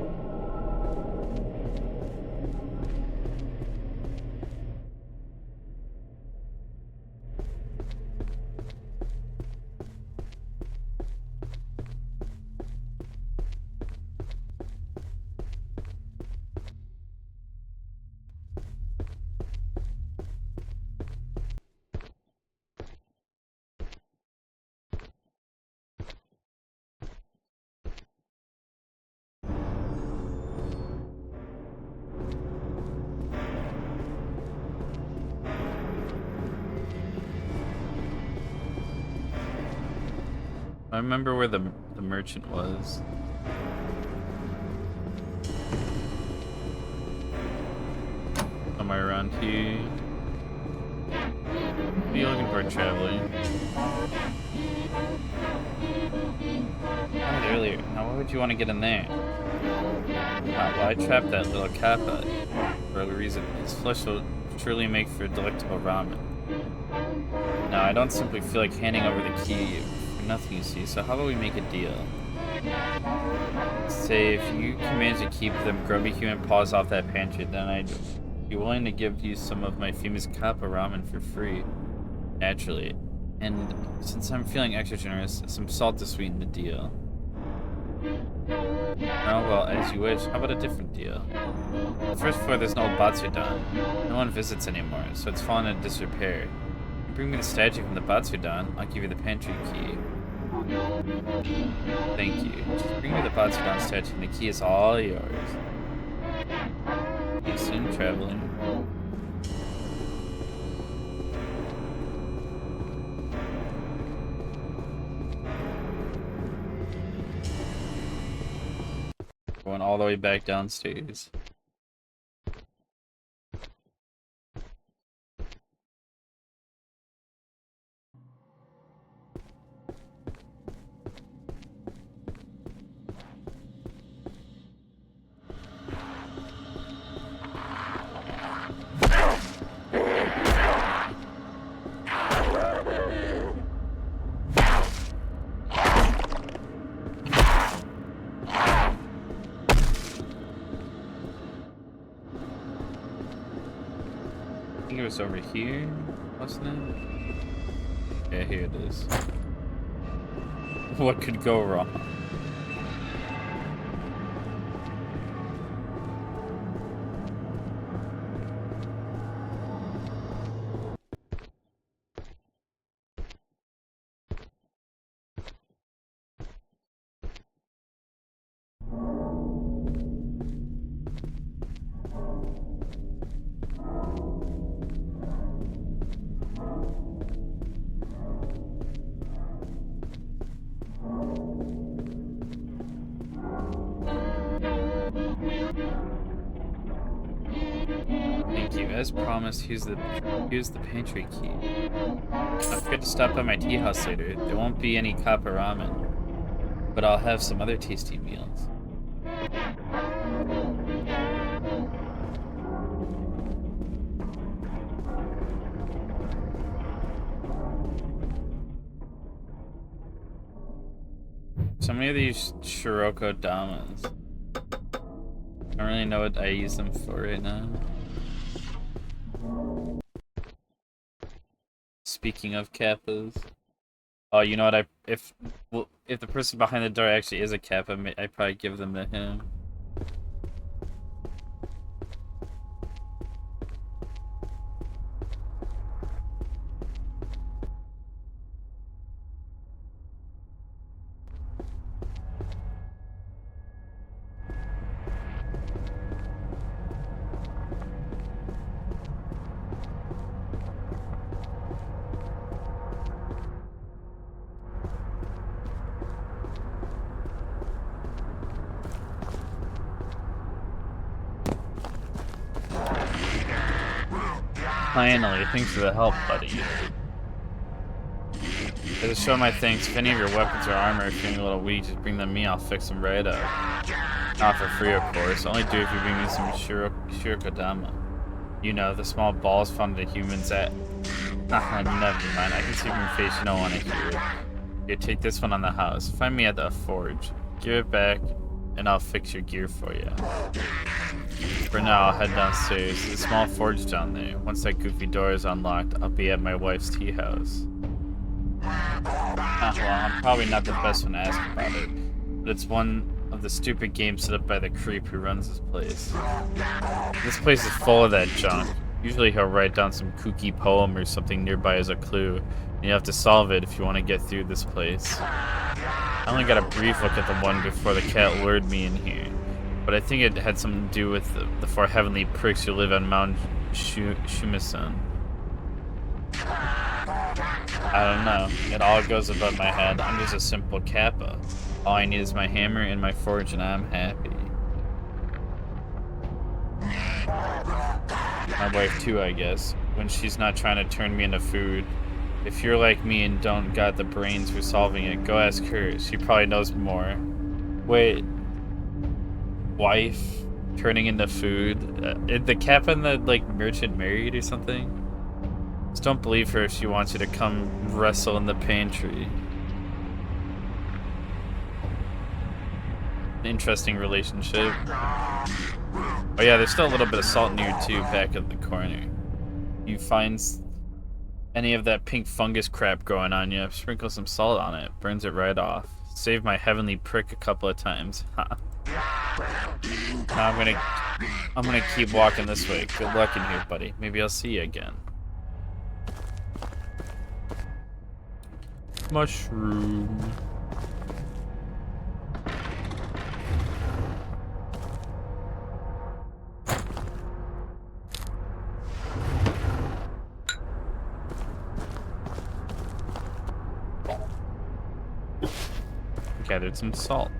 I remember where the merchant was. Somewhere around here. What are you looking for, traveler? Not earlier. Now why would you want to get in there? Well, I trapped that little kappa for a reason. His flesh will truly make for delectable ramen. Now, I don't simply feel like handing over the key for nothing, you see, so how about we make a deal? Say, if you can manage to keep them grubby human paws off that pantry, then I'd be willing to give you some of my famous kappa ramen for free. Naturally. And since I'm feeling extra generous, some salt to sweeten the deal. Oh, well, as you wish. How about a different deal? The first floor, there's an old Batsudan. No one visits anymore, so it's fallen into disrepair. If you bring me the statue from the Batsudan, I'll give you the pantry key. Thank you. Just bring me the Batsudan statue and the key is all yours. See you soon, traveling. Going all the way back downstairs. I think it was over here, wasn't it? Yeah, here it is. What could go wrong? Thank you. As promised, here's the pantry key. Don't forget to stop by my tea house later. There won't be any copper ramen, but I'll have some other tasty meals. So many of these Shiroko Damas. I don't really know what I use them for right now. Speaking of kappas. Oh, you know what? If the person behind the door actually is a kappa, I'd probably give them to him. Finally, thanks for the help, buddy. As a show my thanks, if any of your weapons or armor are feeling a little weak, just bring them to me, I'll fix them right up. Not for free, of course. Only do if you bring me some Shirokodama. You know, the small balls found in humans at... Never mind, I can see from your face you don't want to hear it. Here, take this one on the house. Find me at the forge. Give it back, and I'll fix your gear for you. For now, I'll head downstairs. There's a small forge down there. Once that goofy door is unlocked, I'll be at my wife's tea house. Well, I'm probably not the best one to ask about it, but it's one of the stupid games set up by the creep who runs this place. This place is full of that junk. Usually he'll write down some kooky poem or something nearby as a clue, and you have to solve it if you want to get through this place. I only got a brief look at the one before the cat lured me in here, but I think it had something to do with the four heavenly pricks who live on Mount Shumisen. I don't know. It all goes above my head. I'm just a simple kappa. All I need is my hammer and my forge and I'm happy. My wife too, I guess. When she's not trying to turn me into food. If you're like me and don't got the brains for solving it, go ask her. She probably knows more. Wait. Wife turning into food? Is the kappa and the merchant married or something? Just don't believe her if she wants you to come wrestle in the pantry. Interesting relationship. Oh yeah, there's still a little bit of salt in here too, back at the corner. You find any of that pink fungus crap growing on you, sprinkle some salt on it, burns it right off. Saved my heavenly prick a couple of times. Ha. Now I'm gonna keep walking this way. Good luck in here, buddy. Maybe I'll see you again. Mushroom. Gathered some salt.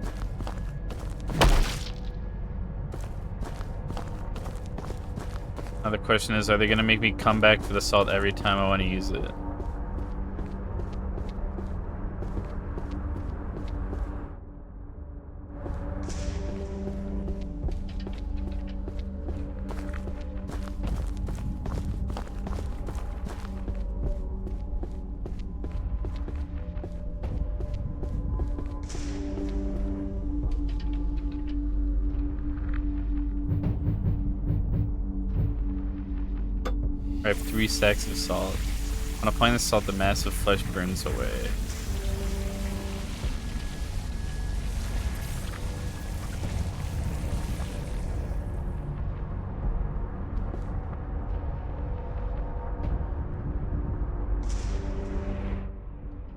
Now the question is, are they gonna make me come back for the salt every time I want to use it? I have 3 stacks of salt. When applying the salt, the massive flesh burns away.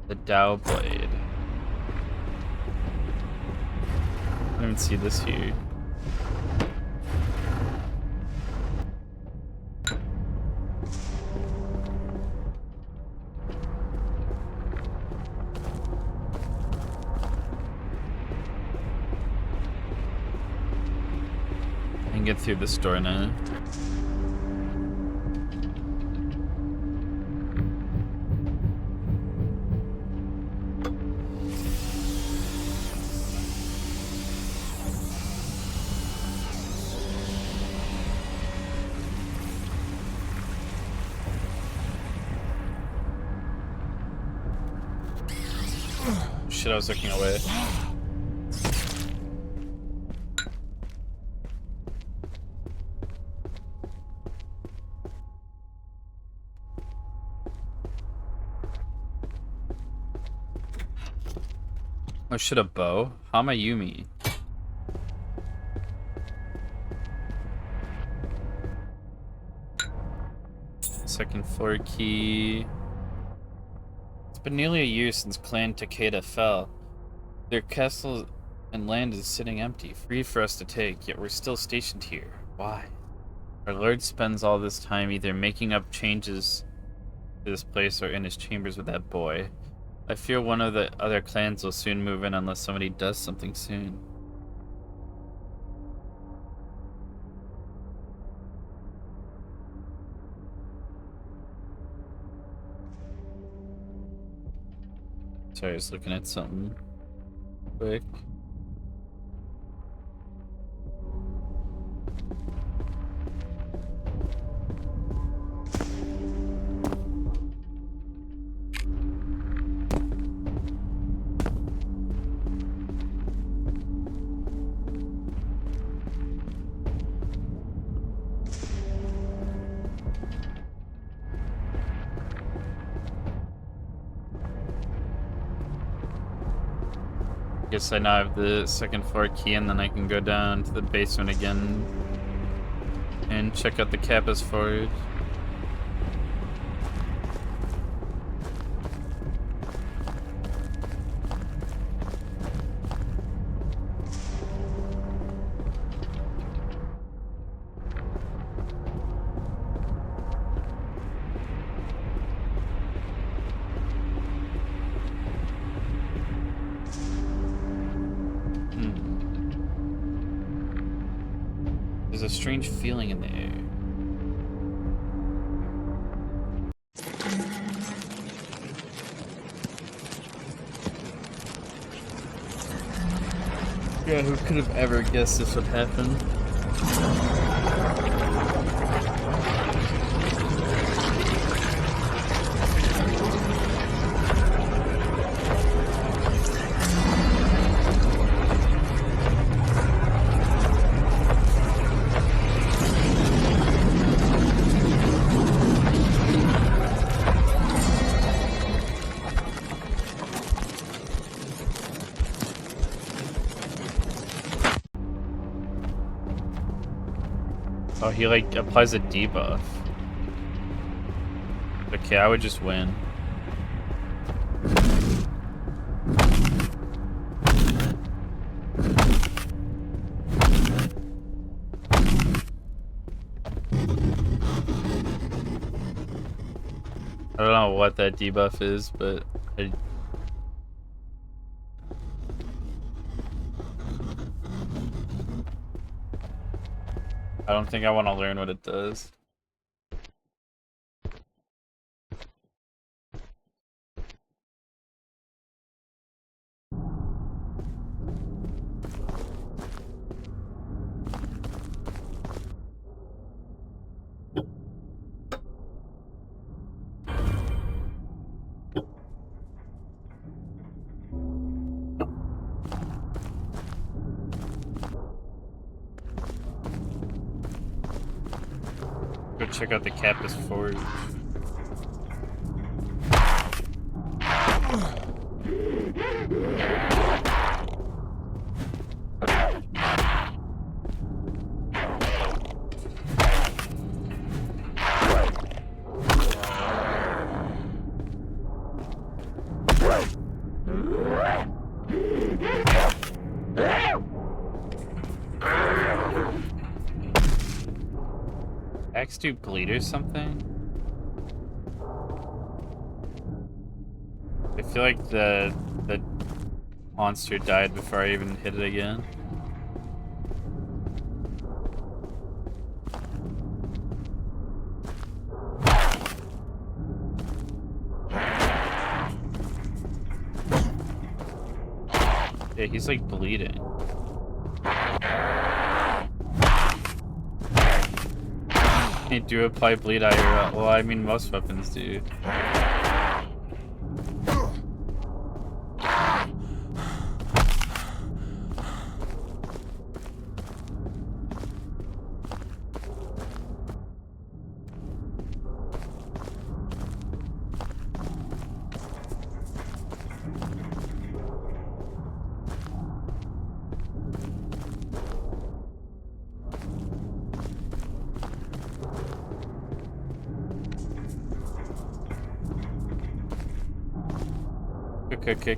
The Dow Blade. I don't even see this here. Get through the store now. Shit, I was looking away. Oh shit, a bow? How am I Yumi? Second floor key. It's been nearly a year since Clan Takeda fell. Their castle and land is sitting empty, free for us to take, yet we're still stationed here. Why? Our lord spends all this time either making up changes to this place or in his chambers with that boy. I fear one of the other clans will soon move in unless somebody does something soon. Sorry, I was looking at something quick. Guess I now have the second floor key, and then I can go down to the basement again and check out the Kappa's forge. There's a strange feeling in the air. Yeah, who could have ever guessed this would happen? Oh, he like applies a debuff. Okay, I would just win. I don't know what that debuff is, but I don't think I want to learn what it does. Go check out the Kappa's Forge. Axe do bleed or something? I feel like the monster died before I even hit it again. Yeah, he's like bleeding. They do apply bleed IRL. Well, I mean, most weapons do.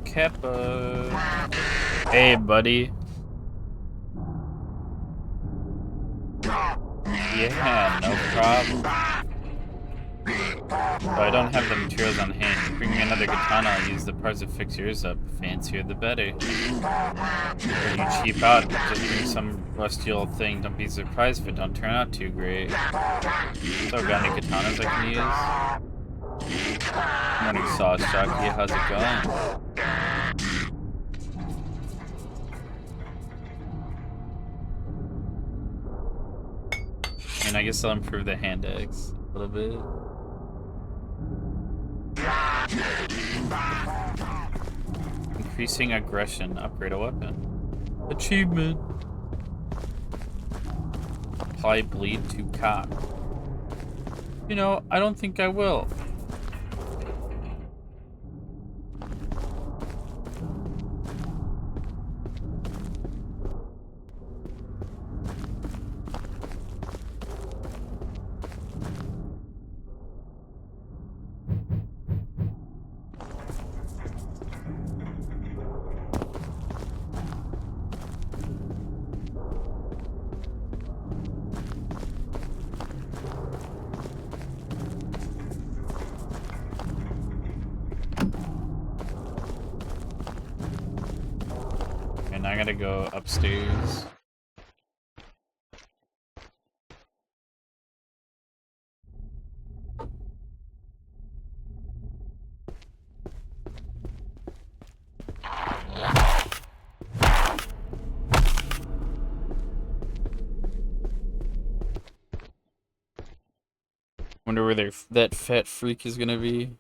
Kappa. Hey, buddy. Yeah, no problem. But I don't have the materials on hand. Bring me another katana, I'll use the parts to fix yours up. Fancier the better. When you cheap out, just bring some rusty old thing. Don't be surprised if it don't turn out too great. So got any katanas I can use? Morning sauce jockey, how's it going? And I guess I'll improve the hand axe a little bit. Increasing aggression, upgrade a weapon. Achievement. Apply bleed to cock. You know, I don't think I will. And I gotta go upstairs. Wonder where that fat freak is gonna be.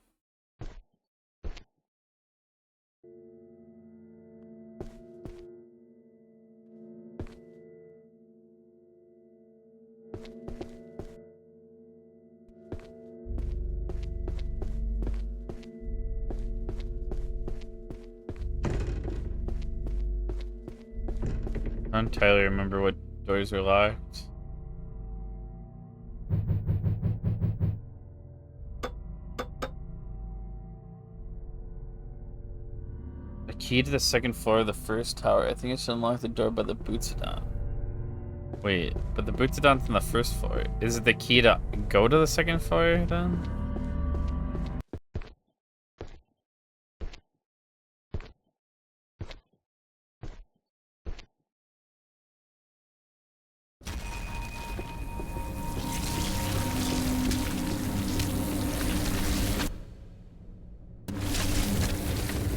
I don't entirely remember what doors are locked. key to the second floor of the first tower. I think I should unlock the door by the Bootsadon. Wait, but the Bootsadon's on the first floor. Is it the key to go to the second floor then?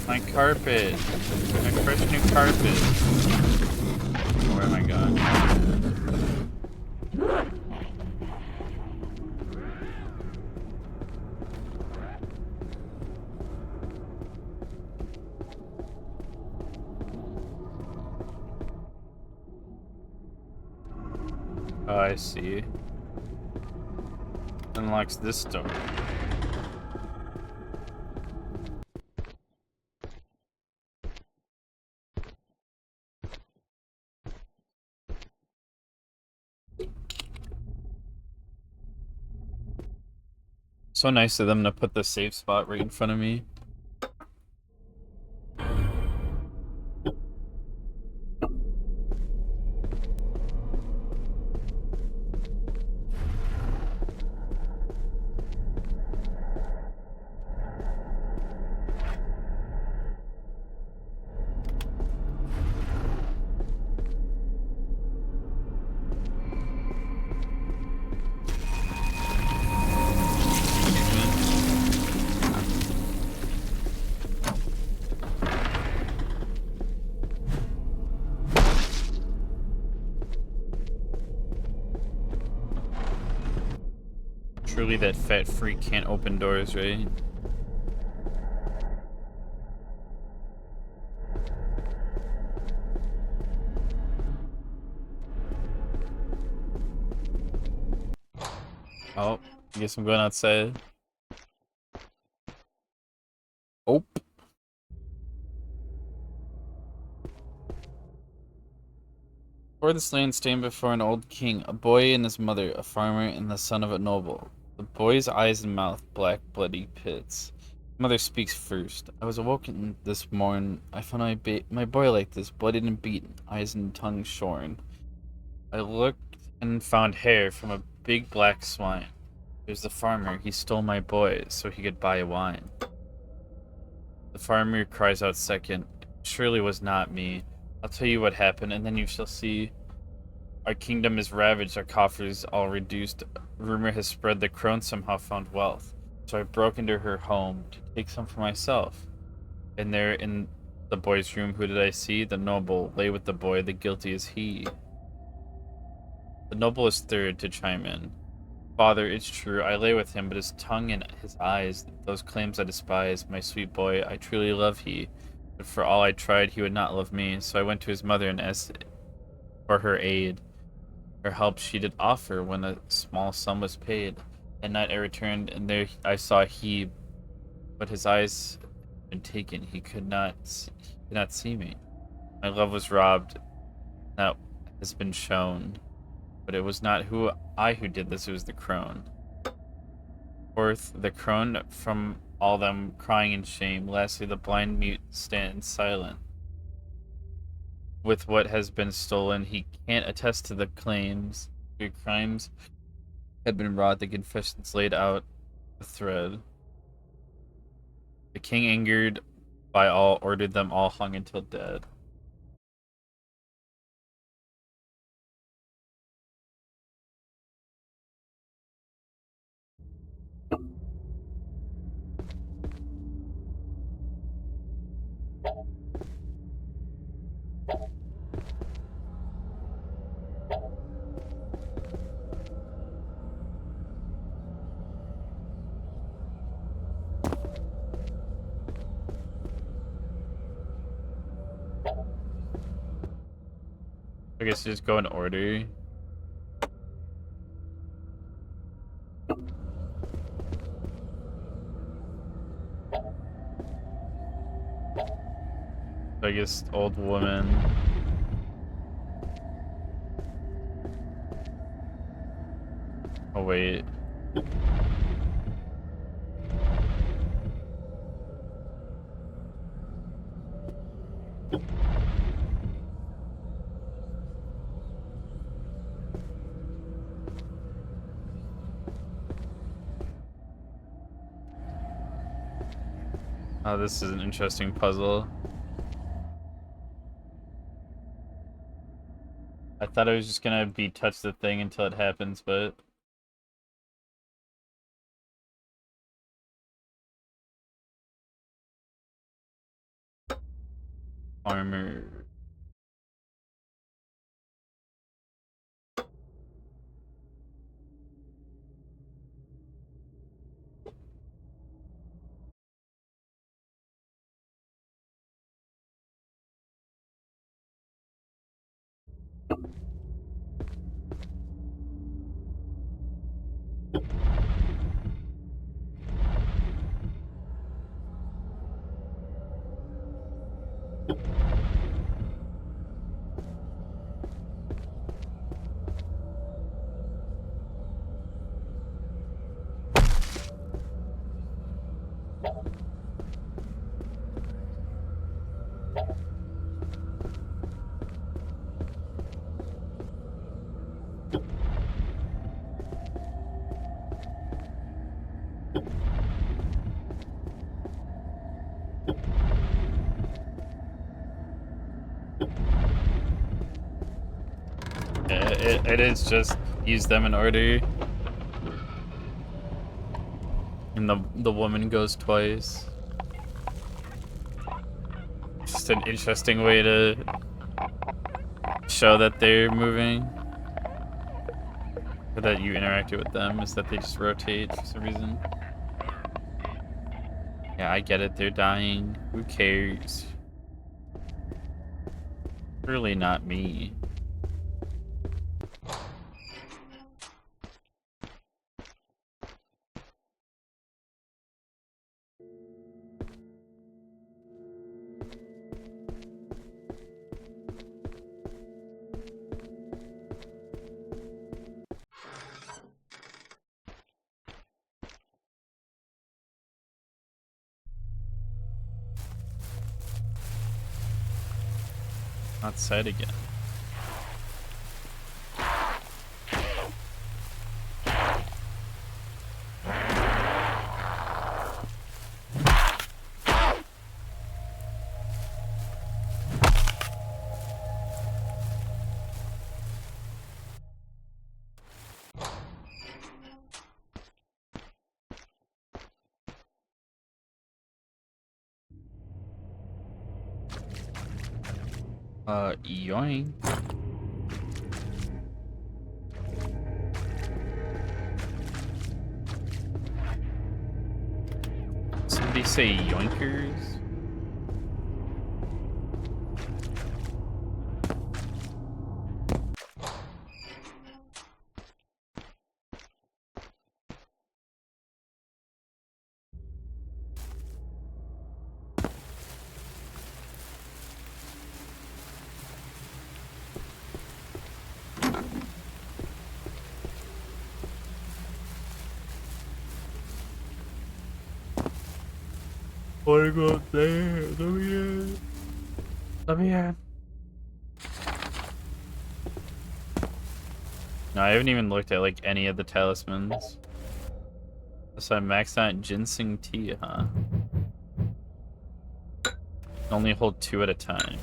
My carpet. My fresh new carpet. Where am I going? Oh, I see. Unlocks this door. So nice of them to put the safe spot right in front of me. Truly that fat freak can't open doors, right? Oh, I guess I'm going outside. Oh. For this land stand before an old king, a boy and his mother, a farmer and the son of a noble. The boy's eyes and mouth black bloody pits. Mother speaks first. I was awoken this morn. I found my boy like this, bloodied and beaten, eyes and tongue shorn. I looked and found hair from a big black swine. It was the farmer. He stole my boy so he could buy wine. The farmer cries out second. Surely was not me. I'll tell you what happened, and then you shall see. Our kingdom is ravaged, our coffers all reduced. Rumor has spread the crone somehow found wealth. So I broke into her home to take some for myself. And there in the boy's room, who did I see? The noble lay with the boy, the guilty is he. The noble is third to chime in. Father, it's true, I lay with him, but his tongue and his eyes, those claims I despise. My sweet boy, I truly love he. But for all I tried, he would not love me. So I went to his mother and asked for her aid. Her help she did offer when a small sum was paid. At night I returned, and there I saw he, but his eyes had been taken. He could not see me. My love was robbed. That has been shown. But it was not who did this, it was the crone. Fourth, the crone from all them crying in shame. Lastly, the blind mute stands silent. With what has been stolen, he can't attest to the claims. Your crimes had been wrought, the confessions laid out the thread. The king, angered by all, ordered them all hung until dead. I guess just go in order. I guess old woman. Oh wait. Oh, this is an interesting puzzle. I thought I was just gonna be touch the thing until it happens, but armor. Yeah, it is just use them in order. And the woman goes twice. Just an interesting way to show that they're moving. Or that you interacted with them, is that they just rotate for some reason. Yeah, I get it, they're dying. Who cares? Really not me. Outside again. Yoink. Somebody say yoinkers? Wanna go up there? Let me in. Let me in. No, I haven't even looked at like any of the talismans. So I maxed out ginseng tea, huh? Only hold 2 at a time.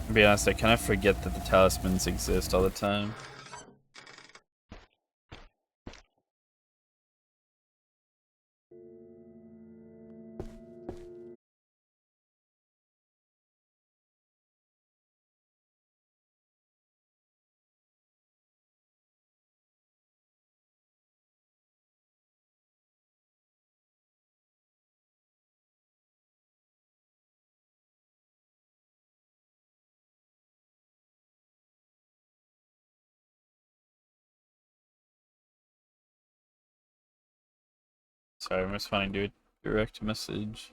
To be honest, I kind of forget that the talismans exist all the time. Sorry, I'm responding to a direct message.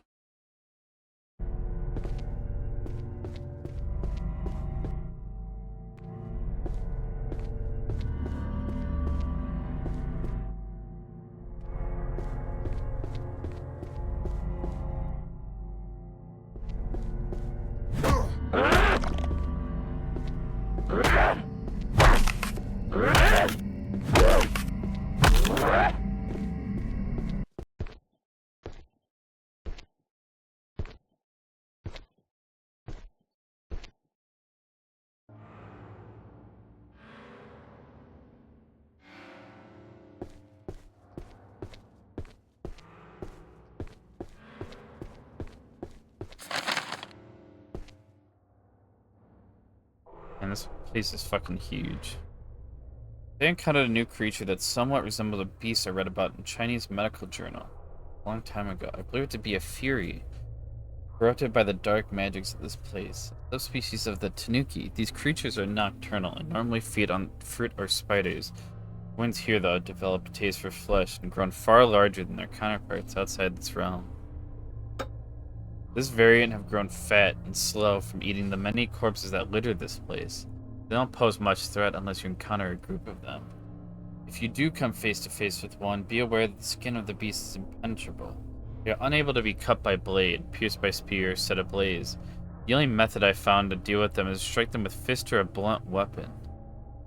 And this place is fucking huge. They encountered a new creature that somewhat resembled a beast I read about in Chinese medical journal a long time ago. I believe it to be a fury, corrupted by the dark magics of this place. A subspecies of the tanuki, these creatures are nocturnal and normally feed on fruit or spiders. Ones here, though, have developed a taste for flesh and grown far larger than their counterparts outside this realm. This variant have grown fat and slow from eating the many corpses that litter this place. They don't pose much threat unless you encounter a group of them. If you do come face to face with one, be aware that the skin of the beast is impenetrable. They are unable to be cut by blade, pierced by spear, or set ablaze. The only method I found to deal with them is strike them with fist or a blunt weapon.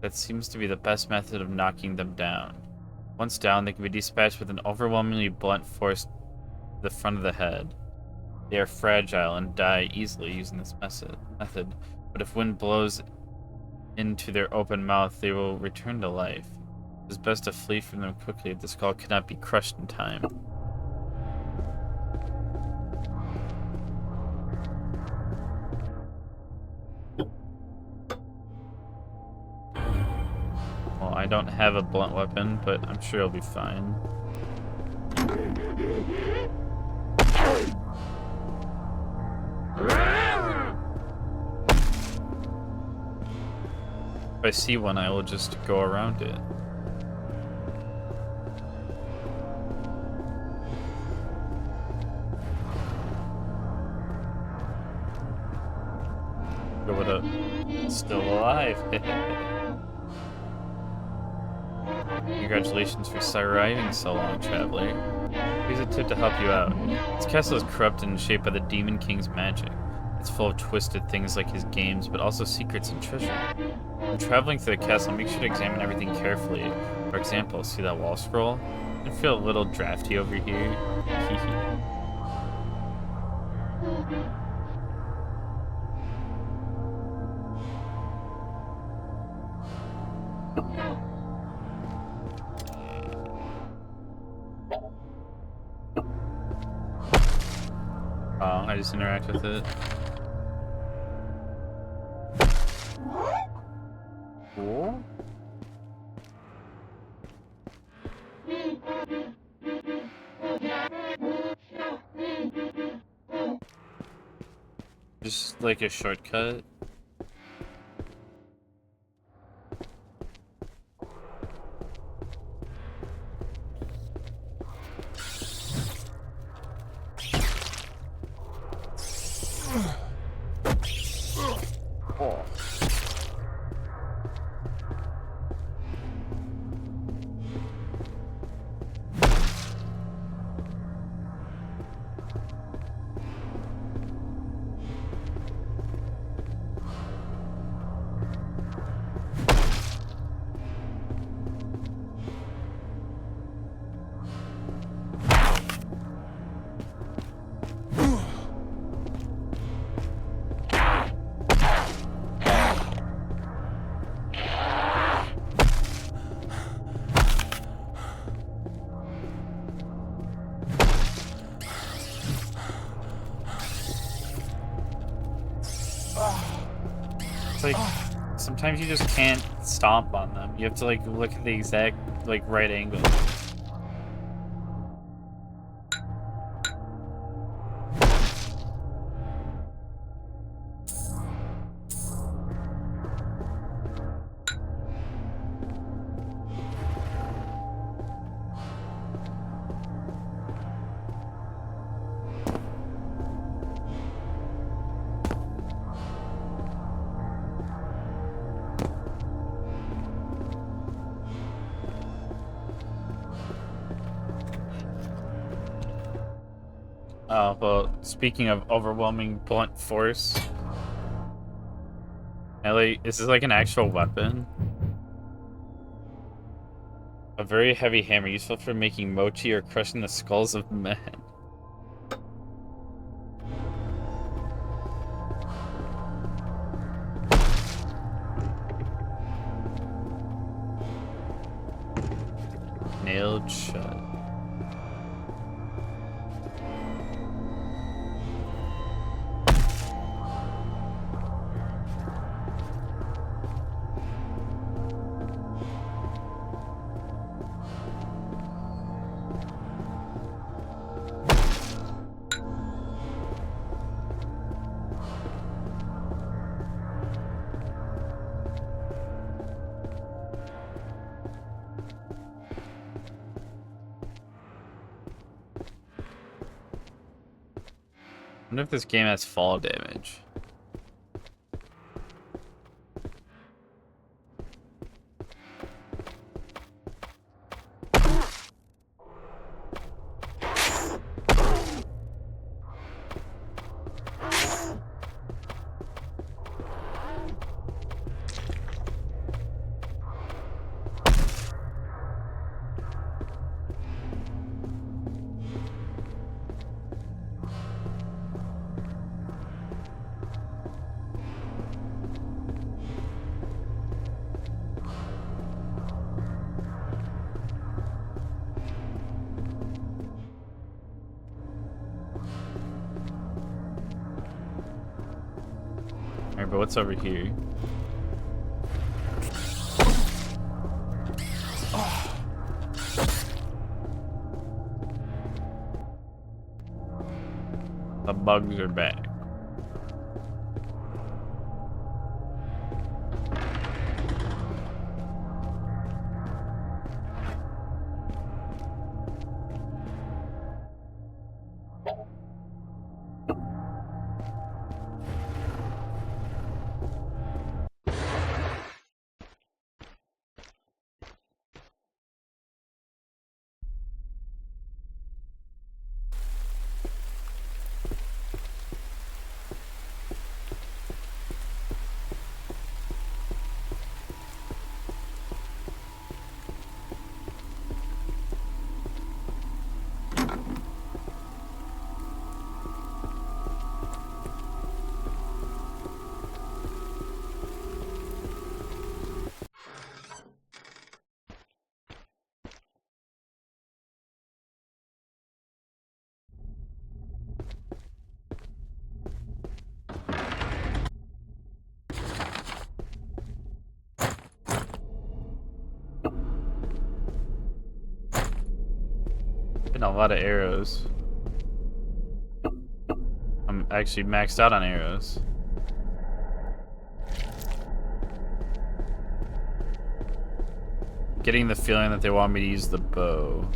That seems to be the best method of knocking them down. Once down, they can be dispatched with an overwhelmingly blunt force to the front of the head. They are fragile and die easily using this method, but if wind blows into their open mouth, they will return to life. It is best to flee from them quickly if the skull cannot be crushed in time. Well, I don't have a blunt weapon, but I'm sure it'll be fine. If I see one, I will just go around it. Go with a still alive. Congratulations for surviving so long, traveler. Here's a tip to help you out. This castle is corrupted and shaped by the Demon King's magic. It's full of twisted things like his games, but also secrets and treasure. When traveling through the castle, make sure to examine everything carefully. For example, see that wall scroll? I feel a little drafty over here. Oh, I just interact with it. Cool. Just like a shortcut. It's like, sometimes you just can't stomp on them. You have to like look at the exact like right angle. Well, speaking of overwhelming blunt force, Ellie, is this like an actual weapon? A very heavy hammer, useful for making mochi or crushing the skulls of men. Nailed shut. I wonder if this game has fall damage. Alright, but what's over here? The bugs are back. Getting a lot of arrows. I'm actually maxed out on arrows. Getting the feeling that they want me to use the bow.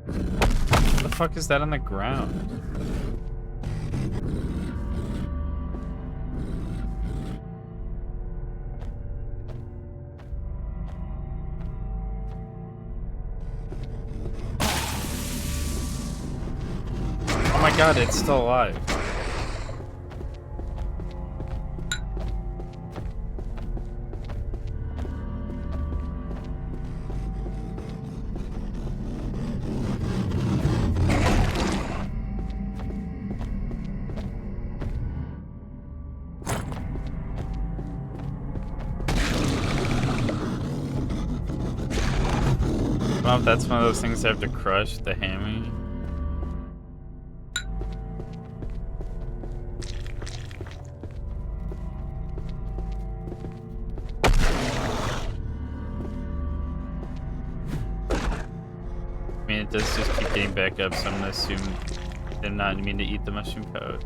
What the fuck is that on the ground? Oh my god, it's still alive. I don't know if that's one of those things I have to crush, the hammy. mean, it does just keep getting back up, so I'm gonna assume they're not mean to eat the mushroom pouch.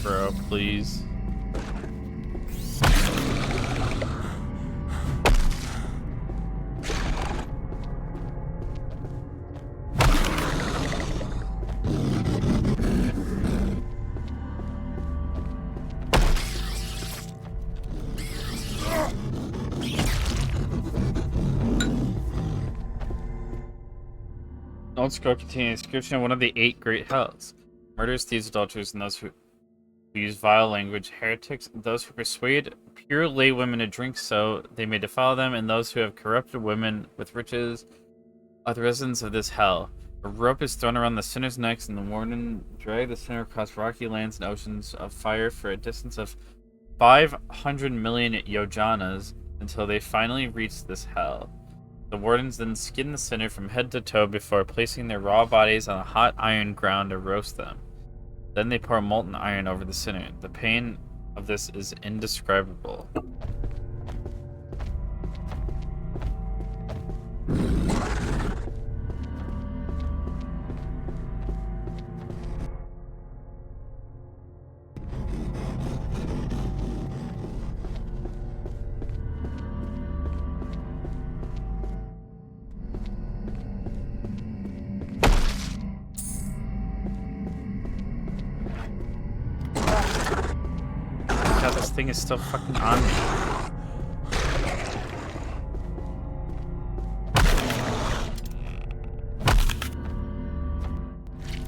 Bro, please. Old scroll contains a description of one of the 8 great hells. Murderers, thieves, adulterers, and those who use vile language, heretics, those who persuade pure lay women to drink so they may defile them, and those who have corrupted women with riches are the residents of this hell. A rope is thrown around the sinner's necks, and the warden drag the sinner across rocky lands and oceans of fire for a distance of 500 million yojanas until they finally reach this hell. The wardens then skin the sinner from head to toe before placing their raw bodies on a hot iron ground to roast them. Then they pour molten iron over the sinner. The pain of this is indescribable. God, this thing is still fucking on me.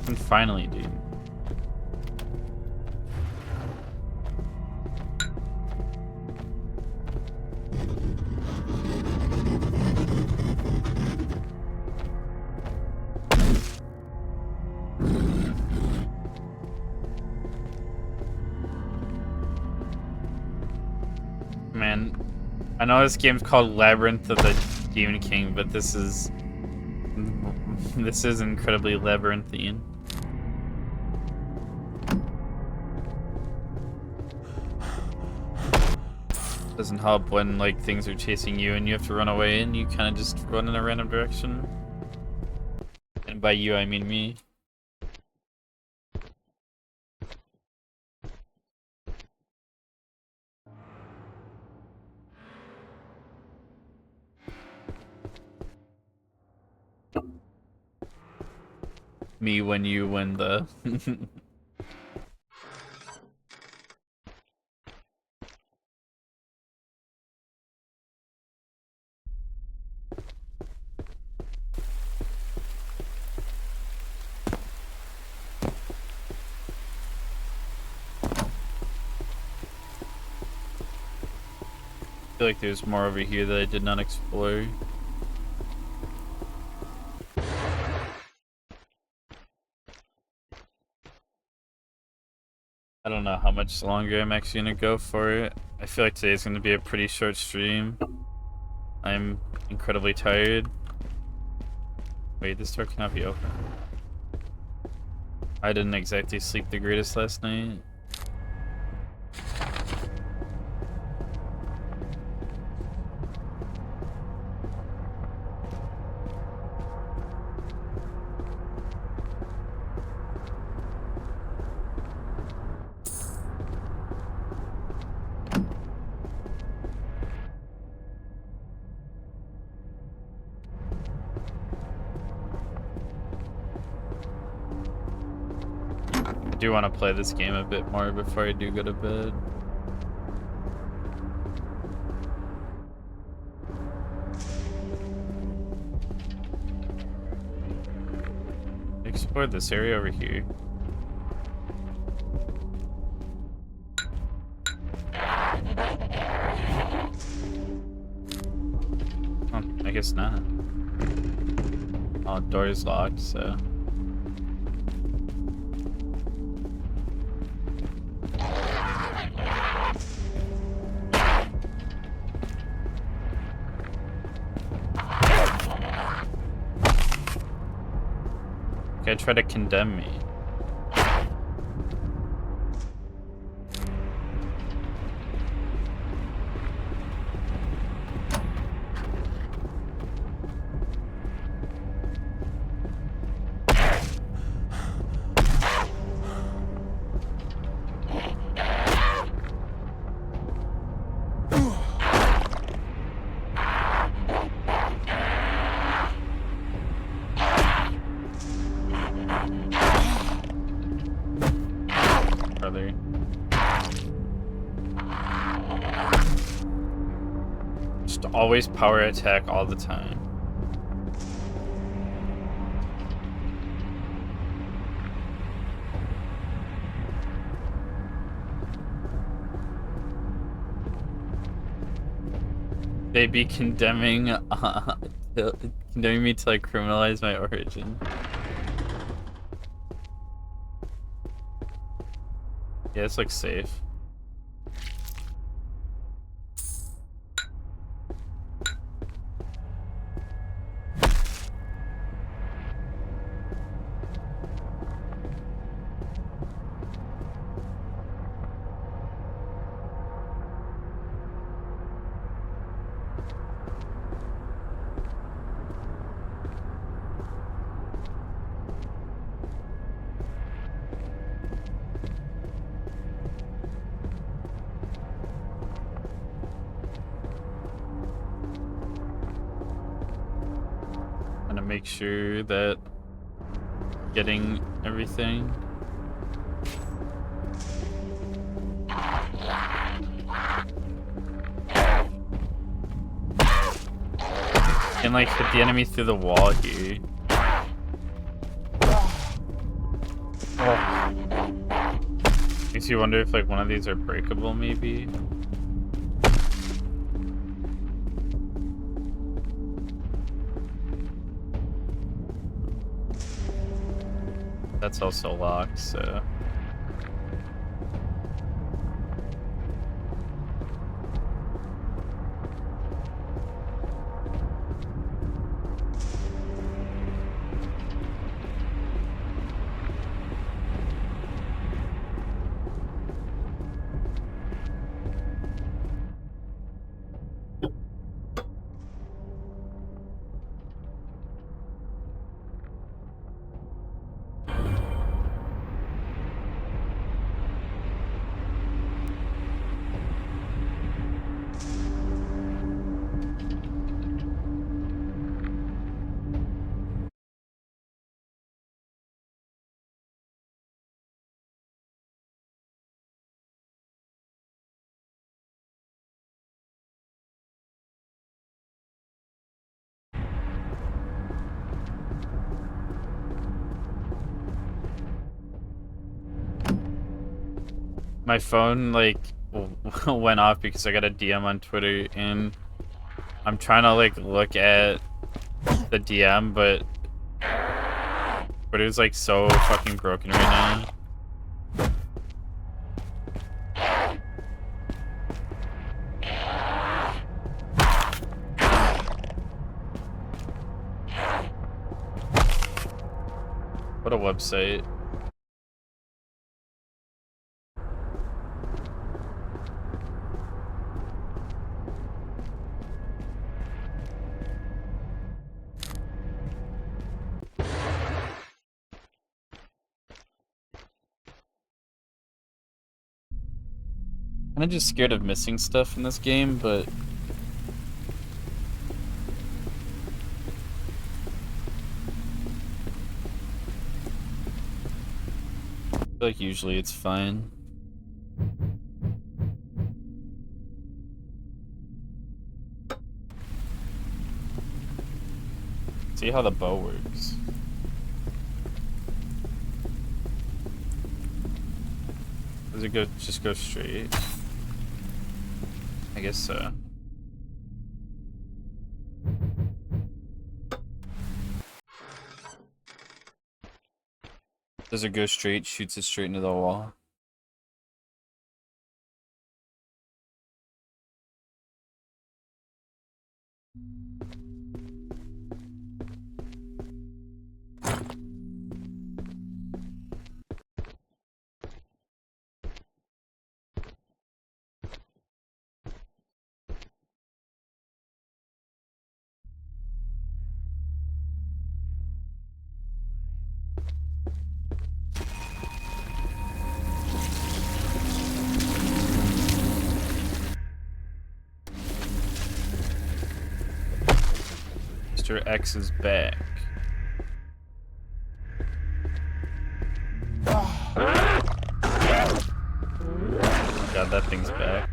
And finally, dude. Man, I know this game's called Labyrinth of the Demon King, but this is incredibly labyrinthine. Doesn't help when like things are chasing you and you have to run away and you kind of just run in a random direction. And by you, I mean me. Me when you win the... I feel like there's more over here that I did not explore. I don't know how much longer I'm actually gonna go for it. I feel like today's gonna be a pretty short stream. I'm incredibly tired. Wait, this door cannot be open. I didn't exactly sleep the greatest last night. I do want to play this game a bit more before I do go to bed. Explore this area over here. Oh, I guess not. Oh, door is locked, so... Guy tried to condemn me. brother. Just always power attack all the time. They be condemning me to like criminalize my origin. Yeah, it's like safe. Make sure that getting everything. And like hit the enemy through the wall here. Oh. Makes you wonder if like one of these are breakable maybe. That's also locked, so... My phone, like, went off because I got a DM on Twitter, and I'm trying to, like, look at the DM, but Twitter's, like, so fucking broken right now. What a website. I'm just scared of missing stuff in this game, but I feel like usually it's fine. See how the bow works. Does it just go straight? I guess so. Does it go straight? Shoots it straight into the wall. Mr. X is back. god, that thing's back.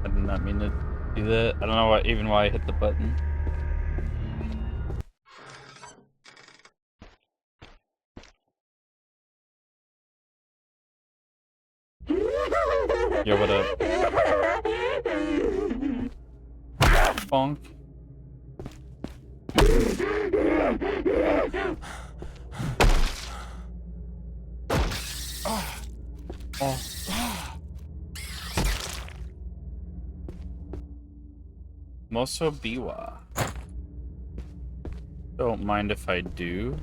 I did not mean to do that. I don't know why I hit the button. Yo, what up? Bonk. Oh. Moso Biwa. Don't mind if I do.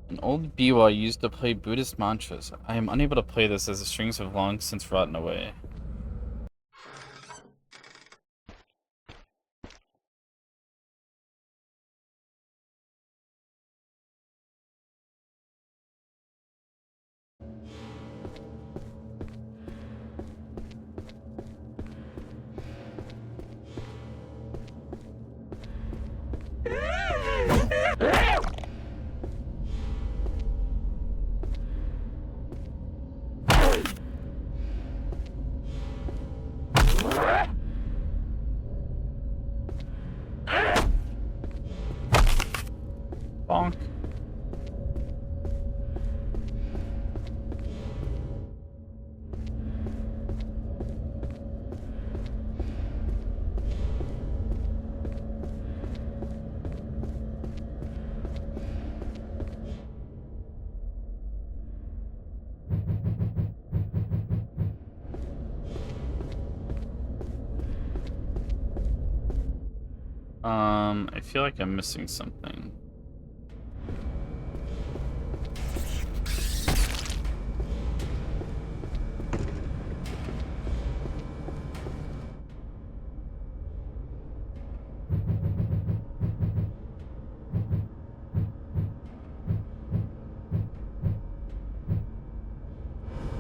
An old Biwa used to play Buddhist mantras. I am unable to play this as the strings have long since rotten away. Bonk. I feel like I'm missing something.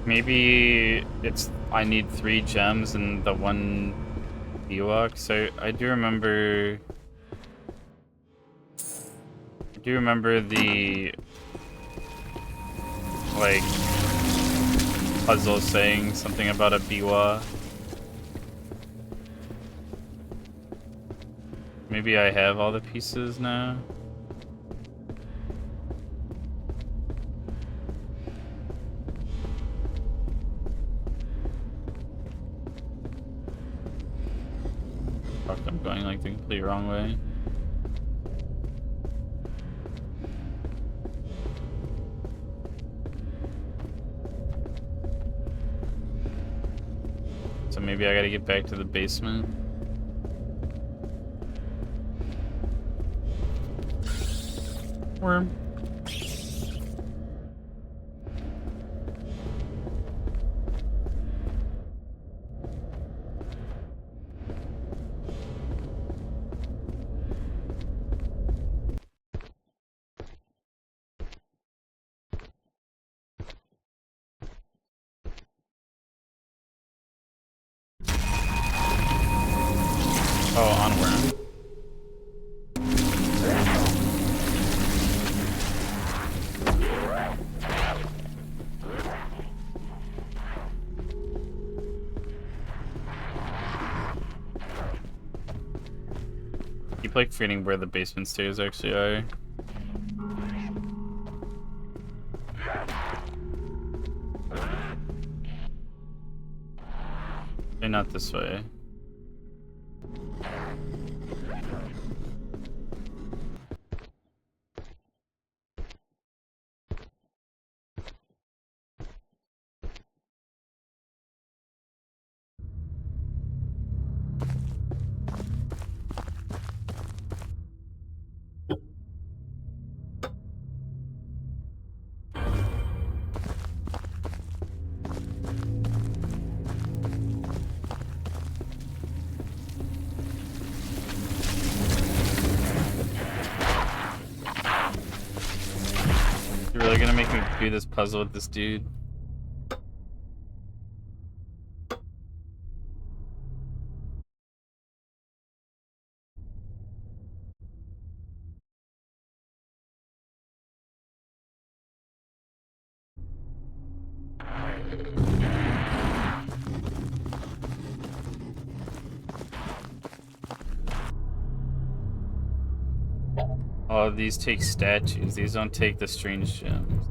Maybe it's I need 3 gems and the 1 Ewok. So I do remember the like puzzle saying something about a Biwa. Maybe I have all the pieces now. Fuck, I'm going like the complete wrong way. So maybe I gotta get back to the basement. Worm. Oh, on worm. Keep like forgetting where the basement stairs actually are. Okay, not this way. do this puzzle with this dude. Oh, these take statues. These don't take the strange gems.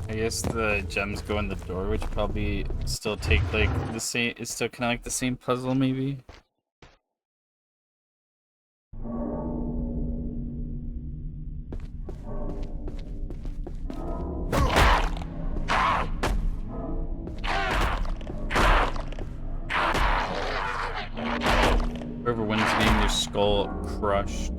I guess the gems go in the door, which probably still take like the same. It's still kind of like the same puzzle, maybe. Whoever wins the game, their skull crushed.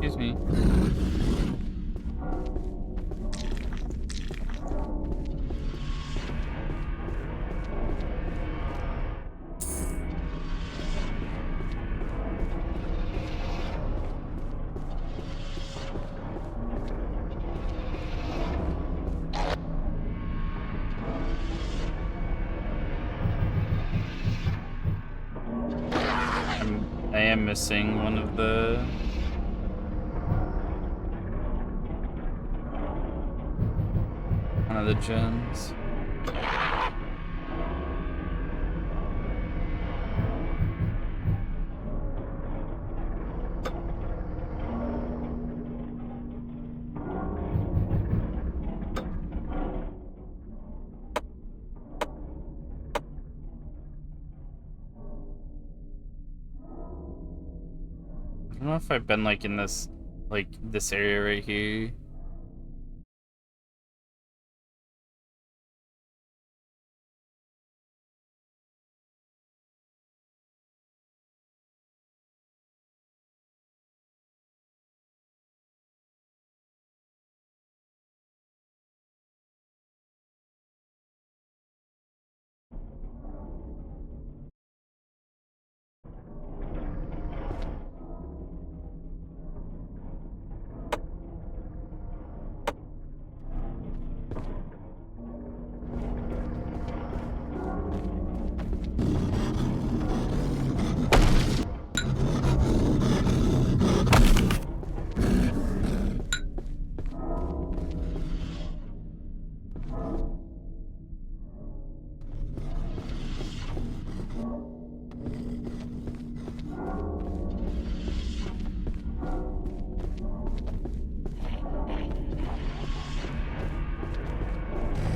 Excuse me. I am missing one of the gems. I don't know if I've been like in this area right here.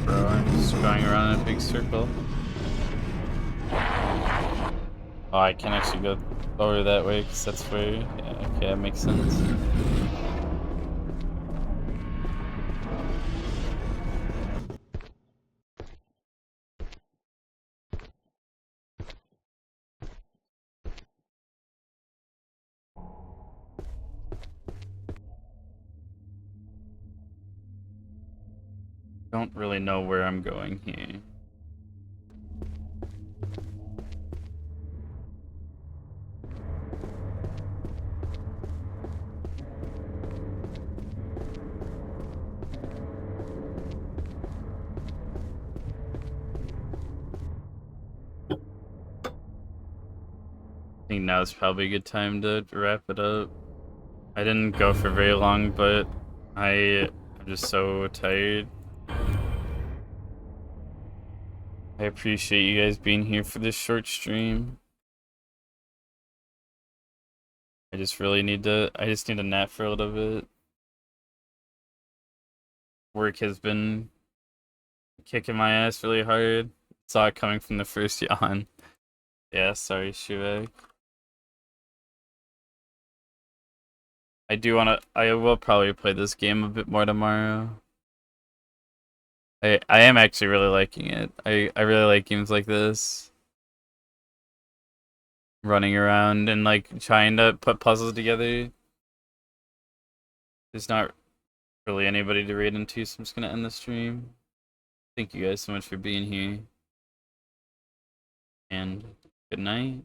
Bro, I'm just going around in a big circle. Oh, I can actually go over that way because that's where. Yeah, okay, that makes sense. Don't really know where I'm going here. I think now's probably a good time to wrap it up. I didn't go for very long, but I'm just so tired. I appreciate you guys being here for this short stream. I just need a nap for a little bit. Work has been kicking my ass really hard. Saw it coming from the first yawn. Yeah, sorry, Shuvek. I will probably play this game a bit more tomorrow. I am actually really liking it. I really like games like this. Running around and like trying to put puzzles together. There's not really anybody to raid into, so I'm just gonna end the stream. Thank you guys so much for being here. And good night.